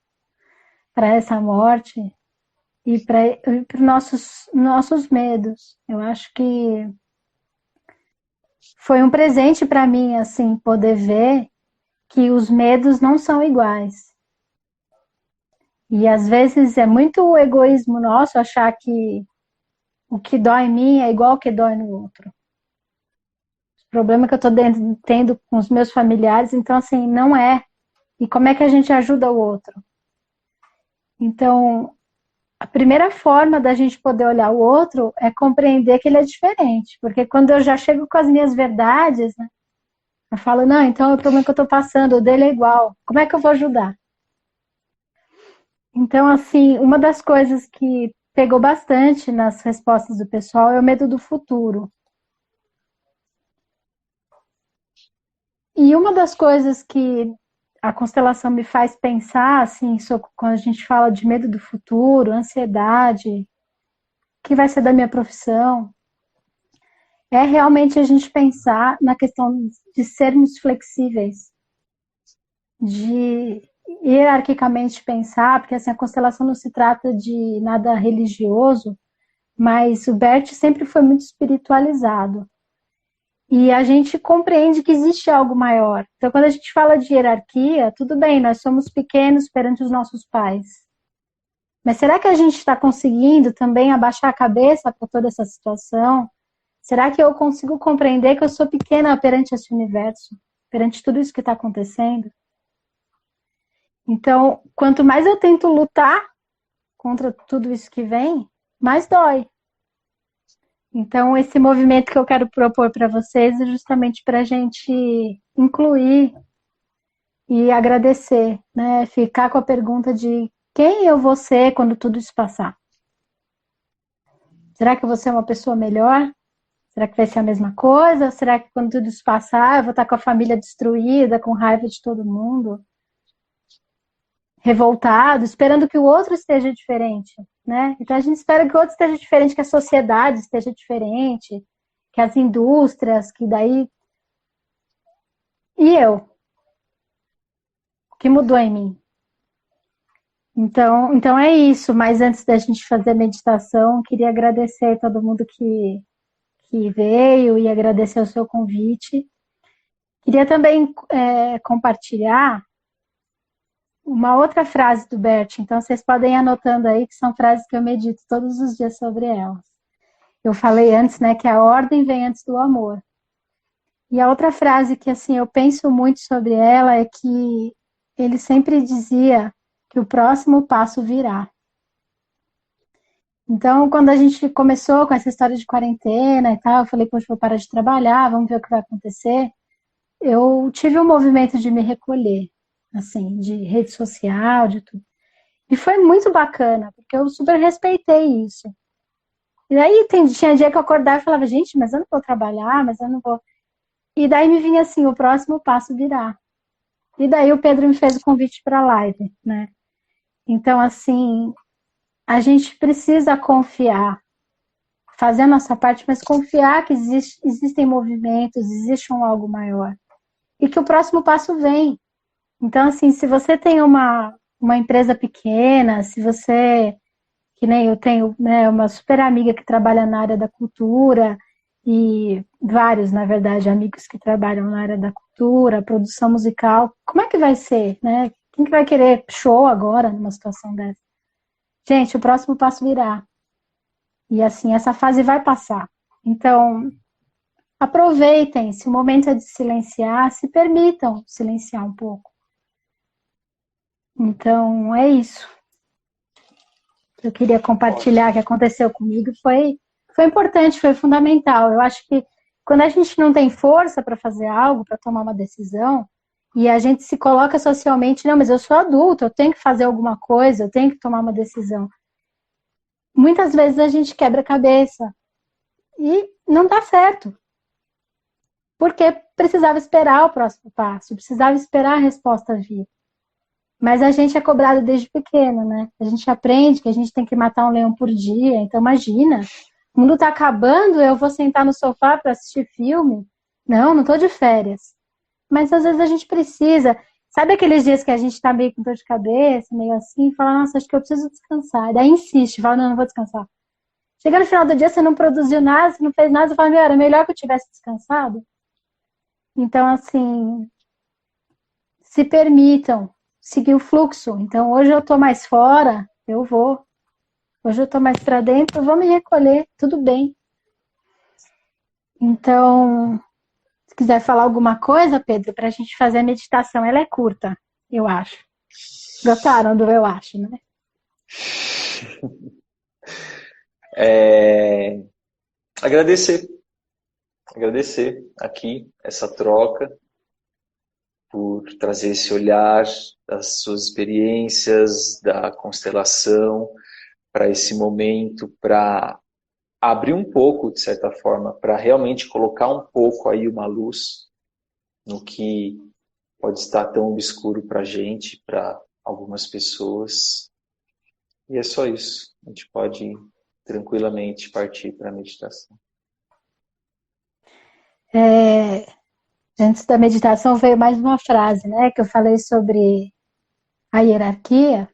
para essa morte e para nossos medos. Eu acho que foi um presente para mim, assim, poder ver que os medos não são iguais. E às vezes é muito egoísmo nosso achar que o que dói em mim é igual ao que dói no outro. O problema que eu estou tendo com os meus familiares, então assim, não é. E como é que a gente ajuda o outro? Então, a primeira forma da gente poder olhar o outro é compreender que ele é diferente. Porque quando eu já chego com as minhas verdades, né, eu falo, não, então é o problema que eu estou passando, o dele é igual. Como é que eu vou ajudar? Então, assim, uma das coisas que pegou bastante nas respostas do pessoal é o medo do futuro. E uma das coisas que a constelação me faz pensar, assim, quando a gente fala de medo do futuro, ansiedade, o que vai ser da minha profissão, é realmente a gente pensar na questão de sermos flexíveis, de hierarquicamente pensar, porque assim, a constelação não se trata de nada religioso, mas o Bert sempre foi muito espiritualizado. E a gente compreende que existe algo maior. Então, quando a gente fala de hierarquia, tudo bem, nós somos pequenos perante os nossos pais. Mas será que a gente está conseguindo também abaixar a cabeça para toda essa situação? Será que eu consigo compreender que eu sou pequena perante esse universo? Perante tudo isso que está acontecendo? Então, quanto mais eu tento lutar contra tudo isso que vem, mais dói. Então, esse movimento que eu quero propor para vocês é justamente para a gente incluir e agradecer, né? Ficar com a pergunta de quem eu vou ser quando tudo isso passar? Será que eu vou ser uma pessoa melhor? Será que vai ser a mesma coisa? Será que quando tudo isso passar eu vou estar com a família destruída, com raiva de todo mundo? Revoltado, esperando que o outro esteja diferente, né? Então a gente espera que o outro esteja diferente, que a sociedade esteja diferente, que as indústrias, que daí... E eu? O que mudou em mim? Então é isso, mas antes da gente fazer a meditação, queria agradecer a todo mundo que veio e agradecer o seu convite. Queria também compartilhar uma outra frase do Bert, então vocês podem ir anotando aí, que são frases que eu medito todos os dias sobre elas. Eu falei antes, né, que a ordem vem antes do amor. E a outra frase que, assim, eu penso muito sobre ela é que ele sempre dizia que o próximo passo virá. Então, quando a gente começou com essa história de quarentena e tal, eu falei, poxa, vou parar de trabalhar, vamos ver o que vai acontecer. Eu tive um movimento de me recolher, assim, de rede social, de tudo. E foi muito bacana, porque eu super respeitei isso. E daí tinha dia que eu acordava e falava, gente, mas eu não vou trabalhar, mas eu não vou... E daí me vinha assim, o próximo passo virá. E daí o Pedro me fez o convite para a live, né? Então, assim, a gente precisa confiar, fazer a nossa parte, mas confiar que existem movimentos, existe um algo maior. E que o próximo passo vem. Então, assim, se você tem uma empresa pequena, se você, que nem eu tenho, né, uma super amiga que trabalha na área da cultura, e vários, na verdade, amigos que trabalham na área da cultura, produção musical, como é que vai ser, né? Quem que vai querer show agora numa situação dessa? Gente, o próximo passo virá. E assim, essa fase vai passar. Então, aproveitem, se o momento é de silenciar, se permitam silenciar um pouco. Então, é isso. Eu queria compartilhar o que aconteceu comigo. Foi importante, foi fundamental. Eu acho que quando a gente não tem força para fazer algo, para tomar uma decisão, e a gente se coloca socialmente, não, mas eu sou adulto, eu tenho que fazer alguma coisa, eu tenho que tomar uma decisão. Muitas vezes a gente quebra a cabeça e não dá certo. Porque precisava esperar o próximo passo, precisava esperar a resposta vir. Mas a gente é cobrado desde pequeno, né? A gente aprende que a gente tem que matar um leão por dia. Então, imagina, o mundo tá acabando, eu vou sentar no sofá para assistir filme? Não tô de férias. Mas às vezes a gente precisa. Sabe aqueles dias que a gente tá meio com dor de cabeça, meio assim, e fala, nossa, acho que eu preciso descansar. Daí insiste, fala, não vou descansar. Chega no final do dia, você não produziu nada, você não fez nada, você fala, meu, era melhor que eu tivesse descansado. Então, assim, se permitam seguir o fluxo. Então, hoje eu tô mais fora, eu vou. Hoje eu tô mais pra dentro, eu vou me recolher, tudo bem. Então, se quiser falar alguma coisa, Pedro, pra gente fazer a meditação, ela é curta, eu acho. Gostaram do eu acho, né? Agradecer aqui essa troca, por trazer esse olhar das suas experiências, da constelação, para esse momento, para abrir um pouco, de certa forma, para realmente colocar um pouco aí uma luz no que pode estar tão obscuro para a gente, para algumas pessoas. E é só isso. A gente pode tranquilamente partir para a meditação. Antes da meditação veio mais uma frase, né? Que eu falei sobre a hierarquia.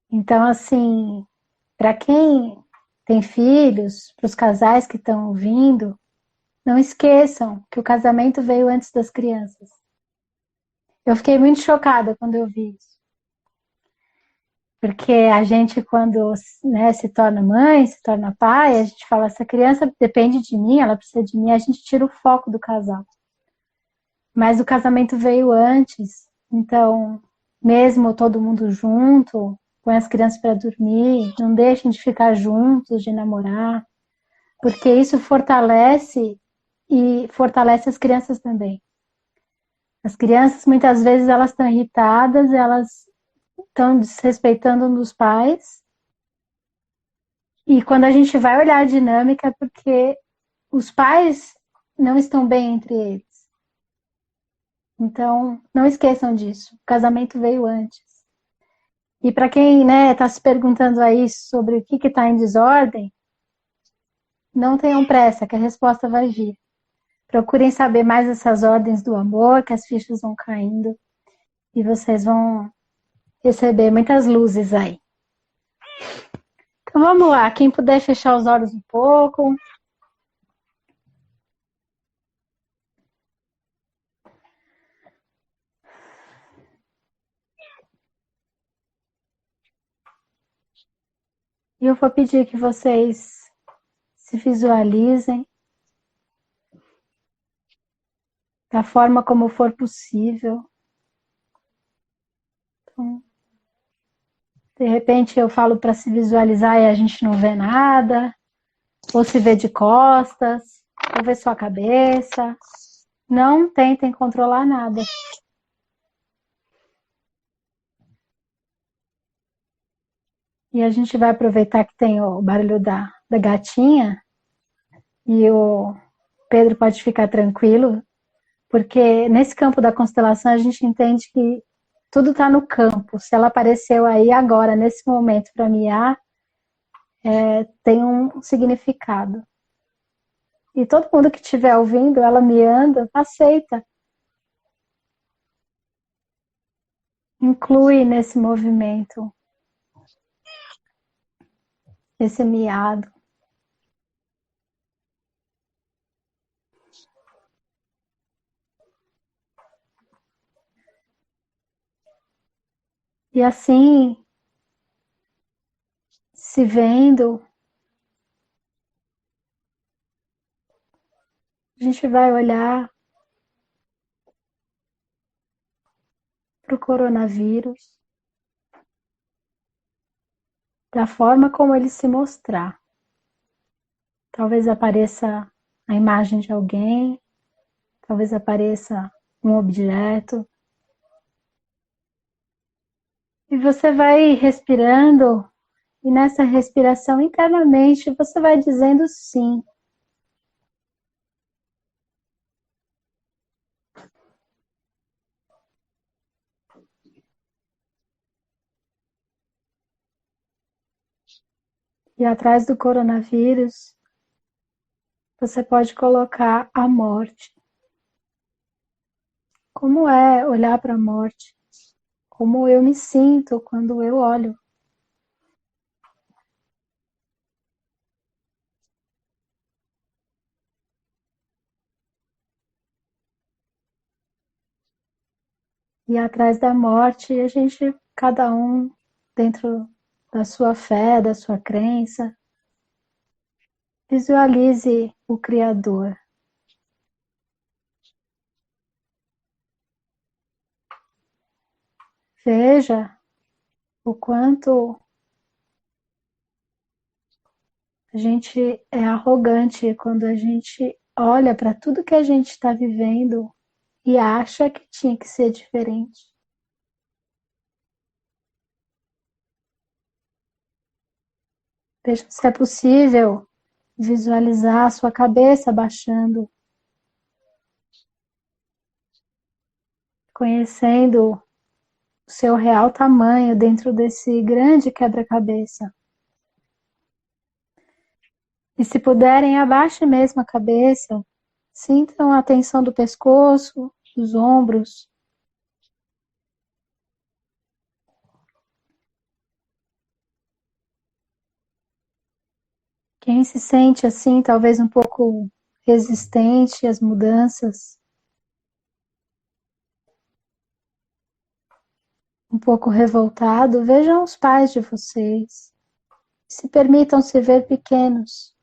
Então, assim, para quem tem filhos, para os casais que estão ouvindo, não esqueçam que o casamento veio antes das crianças. Eu fiquei muito chocada quando eu vi isso. Porque a gente, quando, né, se torna mãe, se torna pai, a gente fala, essa criança depende de mim, ela precisa de mim, a gente tira o foco do casal. Mas o casamento veio antes, então, mesmo todo mundo junto, põe as crianças para dormir, não deixem de ficar juntos, de namorar, porque isso fortalece e fortalece as crianças também. As crianças, muitas vezes, elas estão irritadas, elas estão desrespeitando um dos pais, e quando a gente vai olhar a dinâmica, é porque os pais não estão bem entre eles. Então, não esqueçam disso. O casamento veio antes. E para quem, né, está se perguntando aí sobre o que está em desordem, não tenham pressa, que a resposta vai vir. Procurem saber mais essas ordens do amor, que as fichas vão caindo e vocês vão receber muitas luzes aí. Então vamos lá, quem puder fechar os olhos um pouco. E eu vou pedir que vocês se visualizem da forma como for possível. Então, de repente eu falo para se visualizar e a gente não vê nada, ou se vê de costas, ou vê só a cabeça. Não tentem controlar nada. E a gente vai aproveitar que tem o barulho da gatinha e o Pedro pode ficar tranquilo, porque nesse campo da constelação a gente entende que tudo está no campo. Se ela apareceu aí agora, nesse momento, para miar, tem um significado. E todo mundo que estiver ouvindo ela miando, aceita. Inclui nesse movimento esse miado. E assim, se vendo, a gente vai olhar para o coronavírus da forma como ele se mostrar. Talvez apareça a imagem de alguém, talvez apareça um objeto. E você vai respirando, e nessa respiração internamente você vai dizendo sim. E atrás do coronavírus, você pode colocar a morte. Como é olhar para a morte? Como eu me sinto quando eu olho? E atrás da morte, a gente, cada um, dentro da sua fé, da sua crença, visualize o Criador. Veja o quanto a gente é arrogante quando a gente olha para tudo que a gente está vivendo e acha que tinha que ser diferente. Veja se é possível visualizar a sua cabeça baixando, conhecendo o seu real tamanho dentro desse grande quebra-cabeça. E se puderem, abaixem mesmo a cabeça, sintam a tensão do pescoço, dos ombros. Quem se sente assim, talvez um pouco resistente às mudanças, um pouco revoltado, vejam os pais de vocês. Se permitam se ver pequenos.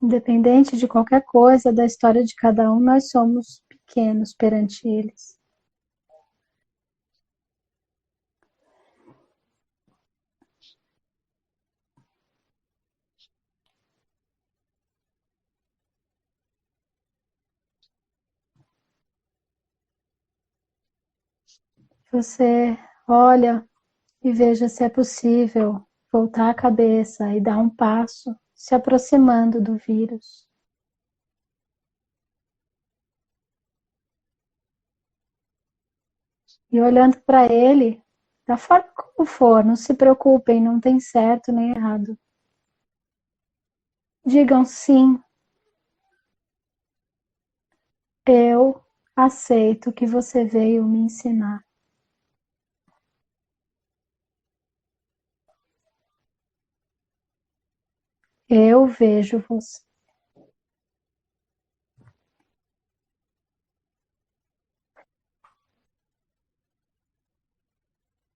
Independente de qualquer coisa, da história de cada um, nós somos pequenos perante eles. Você olha e veja se é possível voltar a cabeça e dar um passo, se aproximando do vírus. E olhando para ele, da forma como for, não se preocupem, não tem certo nem errado. Digam sim, eu aceito o que você veio me ensinar. Eu vejo você.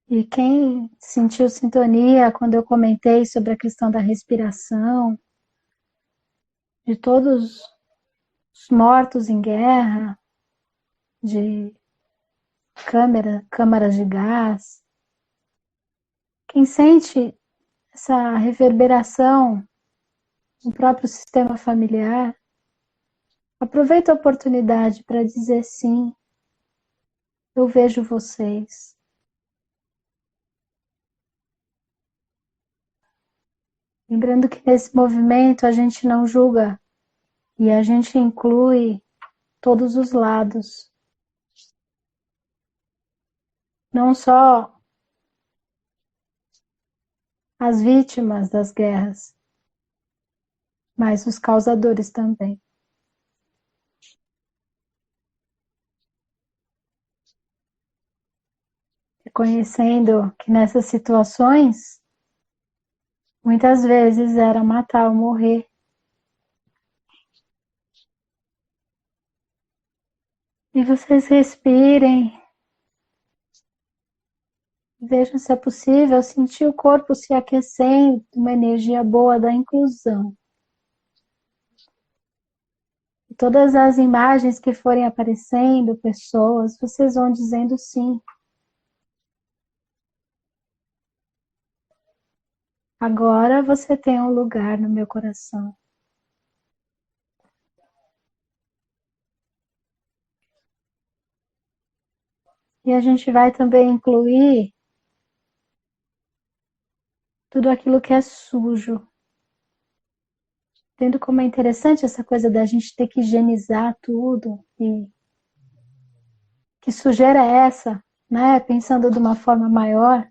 E quem sentiu sintonia quando eu comentei sobre a questão da respiração, de todos os mortos em guerra, de câmaras de gás, quem sente essa reverberação no próprio sistema familiar, aproveita a oportunidade para dizer sim, eu vejo vocês. Lembrando que nesse movimento a gente não julga e a gente inclui todos os lados. não só as vítimas das guerras, mas os causadores também. Reconhecendo que nessas situações, muitas vezes era matar ou morrer. E vocês respirem. Vejam se é possível sentir o corpo se aquecendo, uma energia boa da inclusão. E todas as imagens que forem aparecendo, pessoas, vocês vão dizendo sim. Agora você tem um lugar no meu coração. E a gente vai também incluir tudo aquilo que é sujo. Vendo como é interessante essa coisa da gente ter que higienizar tudo. E que sujeira é essa, né? Pensando de uma forma maior.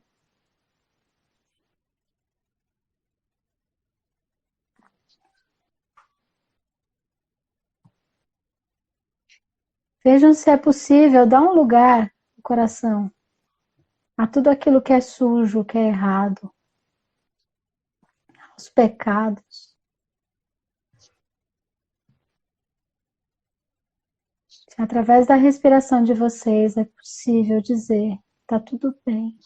Vejam se é possível dar um lugar no coração a tudo aquilo que é sujo, que é errado, aos pecados. Se através da respiração de vocês é possível dizer, tá tudo bem.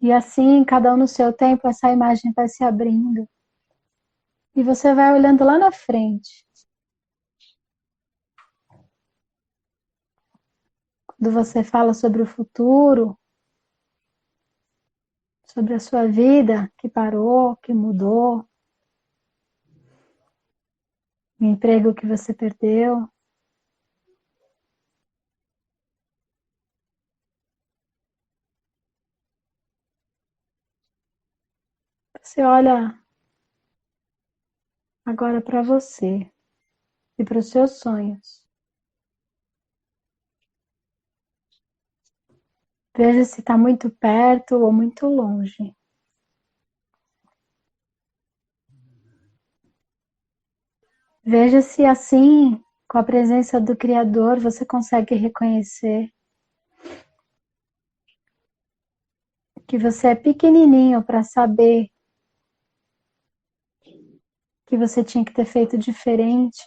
E assim, cada um no seu tempo, essa imagem vai se abrindo. E você vai olhando lá na frente. Quando você fala sobre o futuro, sobre a sua vida que parou, que mudou, o emprego que você perdeu. Você olha agora para você e para os seus sonhos. Veja se está muito perto ou muito longe. Veja se assim, com a presença do Criador, você consegue reconhecer que você é pequenininho para saber que você tinha que ter feito diferente,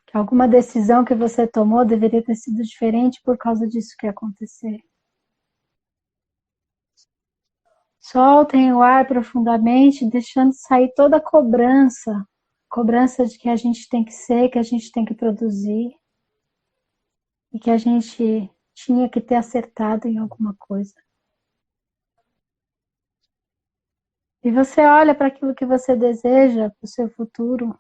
que alguma decisão que você tomou deveria ter sido diferente por causa disso que ia acontecer. Soltem o ar profundamente, deixando sair toda a cobrança de que a gente tem que ser, que a gente tem que produzir, e que a gente tinha que ter acertado em alguma coisa. E você olha para aquilo que você deseja, para o seu futuro,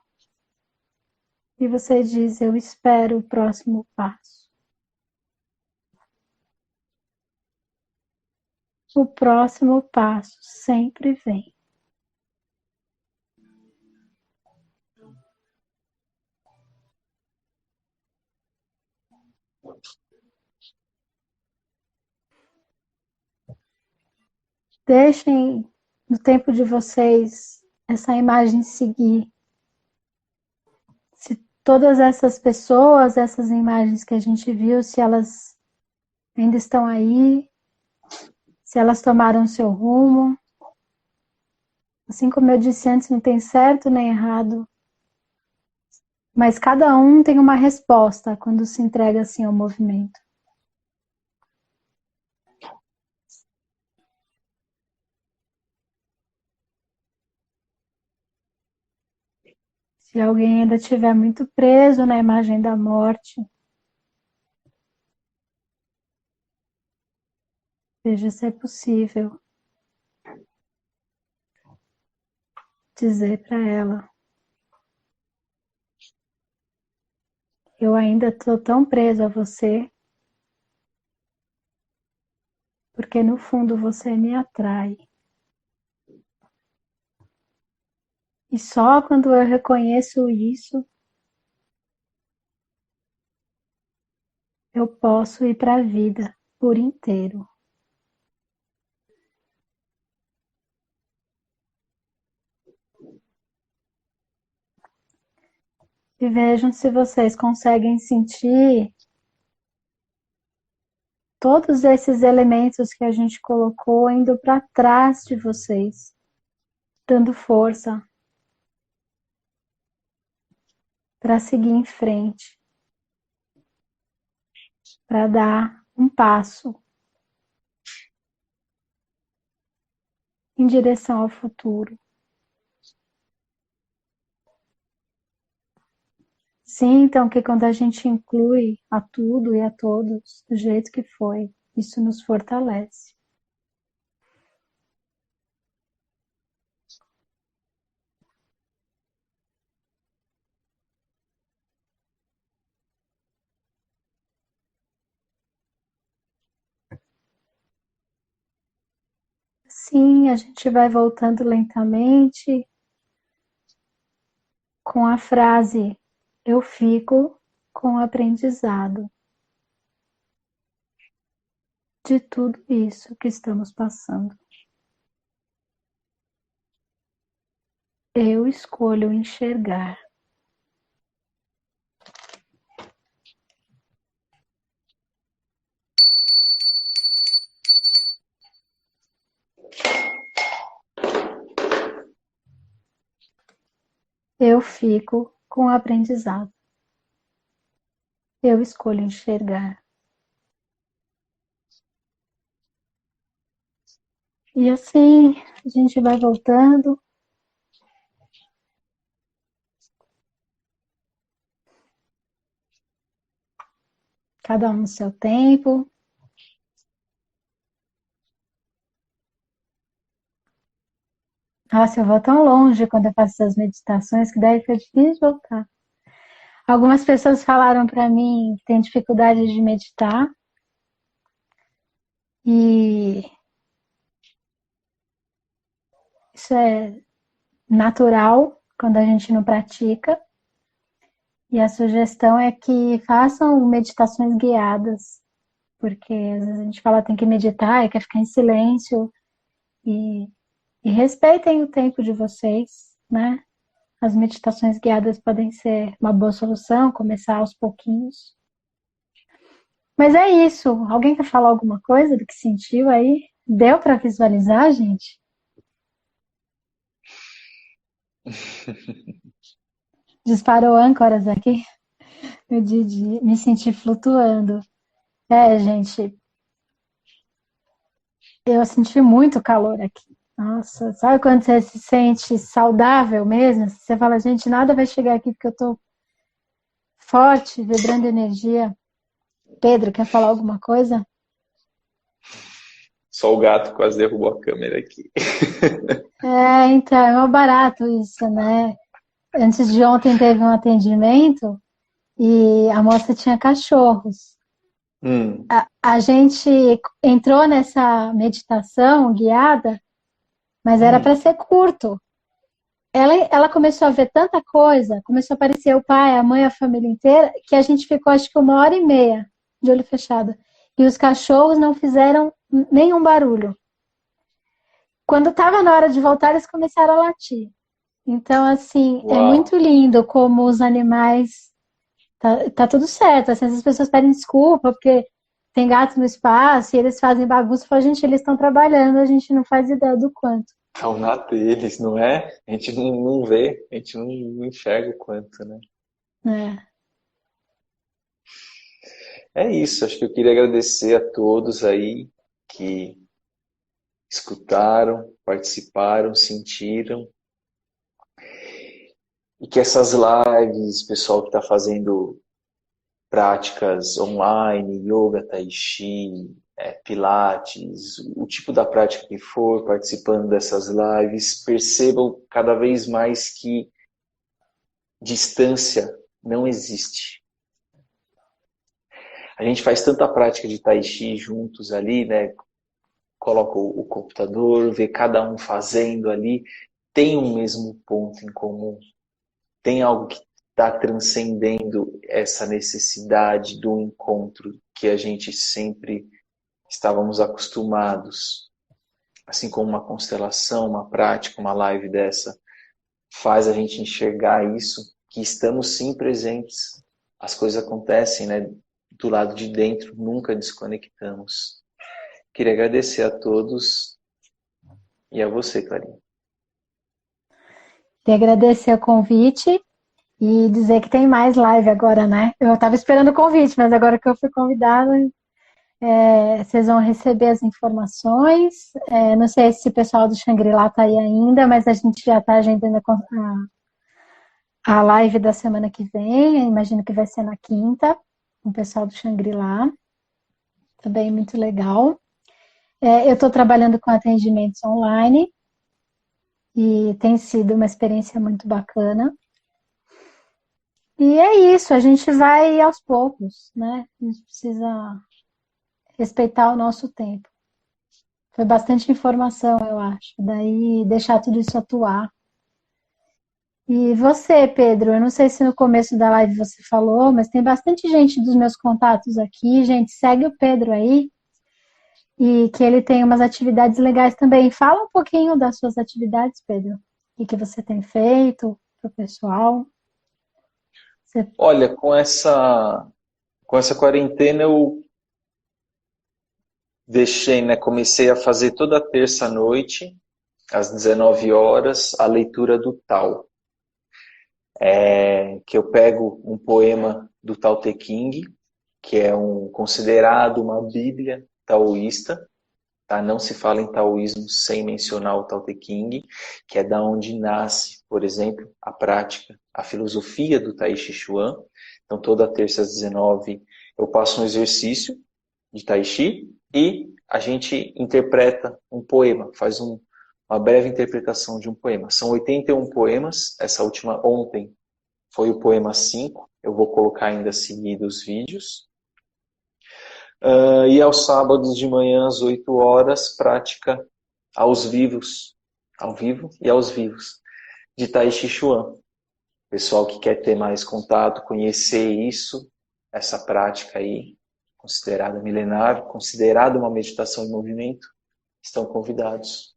e você diz, eu espero o próximo passo. O próximo passo sempre vem. Deixem no tempo de vocês essa imagem seguir. Se todas essas pessoas, essas imagens que a gente viu, se elas ainda estão aí, se elas tomaram o seu rumo. Assim como eu disse antes, não tem certo nem errado. Mas cada um tem uma resposta quando se entrega assim ao movimento. Se alguém ainda estiver muito preso na imagem da morte, veja se é possível dizer para ela: eu ainda estou tão preso a você, porque no fundo você me atrai. E só quando eu reconheço isso, eu posso ir para a vida por inteiro. E vejam se vocês conseguem sentir todos esses elementos que a gente colocou indo para trás de vocês, dando força para seguir em frente, para dar um passo em direção ao futuro. Sintam que quando a gente inclui a tudo e a todos do jeito que foi, isso nos fortalece. Sim, a gente vai voltando lentamente com a frase: eu fico com o aprendizado de tudo isso que estamos passando. Eu escolho enxergar. Eu fico com o aprendizado. Eu escolho enxergar. E assim a gente vai voltando. Cada um no seu tempo. Nossa, eu vou tão longe quando eu faço essas meditações que daí fica difícil de voltar. Algumas pessoas falaram para mim que tem dificuldade de meditar. E isso é natural quando a gente não pratica. E a sugestão é que façam meditações guiadas, porque às vezes a gente fala tem que meditar e quer ficar em silêncio, e respeitem o tempo de vocês, né? As meditações guiadas podem ser uma boa solução, começar aos pouquinhos. Mas é isso. Alguém quer falar alguma coisa do que sentiu aí? Deu para visualizar, gente? Disparou âncoras aqui. Eu me senti flutuando. É, gente, eu senti muito calor aqui. Nossa, sabe quando você se sente saudável mesmo? Você fala, gente, nada vai chegar aqui porque eu tô forte, vibrando energia. Pedro, quer falar alguma coisa? Só o gato quase derrubou a câmera aqui. É, então, é mal barato isso, né? Antes de ontem teve um atendimento e a moça tinha cachorros. A gente entrou nessa meditação guiada, mas era para ser curto. Ela começou a ver tanta coisa, começou a aparecer o pai, a mãe, a família inteira, que a gente ficou acho que 1h30 de olho fechado. E os cachorros não fizeram nenhum barulho. Quando estava na hora de voltar, eles começaram a latir. Então, assim, Uau. É muito lindo como os animais... Tá tudo certo. Assim, as pessoas pedem desculpa porque tem gato no espaço e eles fazem bagunça. Fala, gente, eles estão trabalhando, a gente não faz ideia do quanto. Estão na deles, não é? A gente não vê, a gente não enxerga o quanto, né? É isso, acho que eu queria agradecer a todos aí que escutaram, participaram, sentiram. E que essas lives, pessoal que está fazendo práticas online, yoga, tai chi, pilates, o tipo da prática que for, participando dessas lives, percebam cada vez mais que distância não existe. A gente faz tanta prática de tai chi juntos ali, né? Coloca o computador, vê cada um fazendo ali. tem um mesmo ponto em comum, tem algo que está transcendendo essa necessidade do encontro que a gente sempre estávamos acostumados, assim como uma constelação, uma prática, uma live dessa, faz a gente enxergar isso, que estamos sim presentes. As coisas acontecem, né? Do lado de dentro, nunca desconectamos. Queria agradecer a todos e a você, Clarinha. Queria agradecer o convite e dizer que tem mais live agora, né? Eu estava esperando o convite, mas agora que eu fui convidada, vocês vão receber as informações. Não sei se o pessoal do Shangri-La está aí ainda, mas a gente já está agendando a live da semana que vem. Eu imagino que vai ser na quinta, com o pessoal do Shangri-La. Também muito legal. Eu estou trabalhando com atendimentos online e tem sido uma experiência muito bacana. E é isso, a gente vai aos poucos, né? A gente precisa respeitar o nosso tempo. Foi bastante informação, eu acho. Daí deixar tudo isso atuar. E você, Pedro, eu não sei se no começo da live você falou, mas tem bastante gente dos meus contatos aqui. Gente, segue o Pedro aí. E que ele tem umas atividades legais também. Fala um pouquinho das suas atividades, Pedro. O que você tem feito para o pessoal? Olha, com essa quarentena eu deixei, né? Comecei a fazer toda terça-noite, às 19 horas, a leitura do Tao. Que eu pego um poema do Tao Te Ching, que é considerado uma bíblia taoísta. Tá? Não se fala em taoísmo sem mencionar o Tao Te Ching, que é da onde nasce, por exemplo, a prática, a filosofia do Tai Chi Chuan. Então, toda terça às 19 eu passo um exercício de Tai Chi e a gente interpreta um poema, faz uma breve interpretação de um poema. São 81 poemas, essa última ontem foi o poema 5, eu vou colocar ainda seguidos os vídeos. E aos sábados de manhã, às 8 horas, prática ao vivo e aos vivos, de Tai Chi Chuan. Pessoal que quer ter mais contato, conhecer isso, essa prática aí, considerada milenar, considerada uma meditação em movimento, estão convidados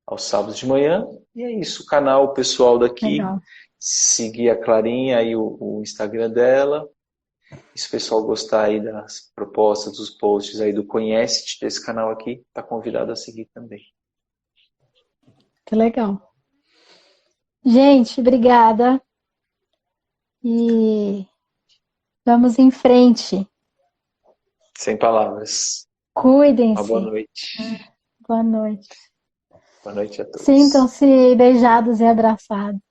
aos sábados de manhã. E é isso, o canal pessoal daqui, Legal. Seguir a Clarinha e o Instagram dela. E se o pessoal gostar aí das propostas, dos posts aí do Conhece-te desse canal aqui, está convidado a seguir também. Que legal. Gente, obrigada. E vamos em frente. Sem palavras. Cuidem-se. Uma boa noite. Boa noite. Boa noite a todos. Sintam-se beijados e abraçados.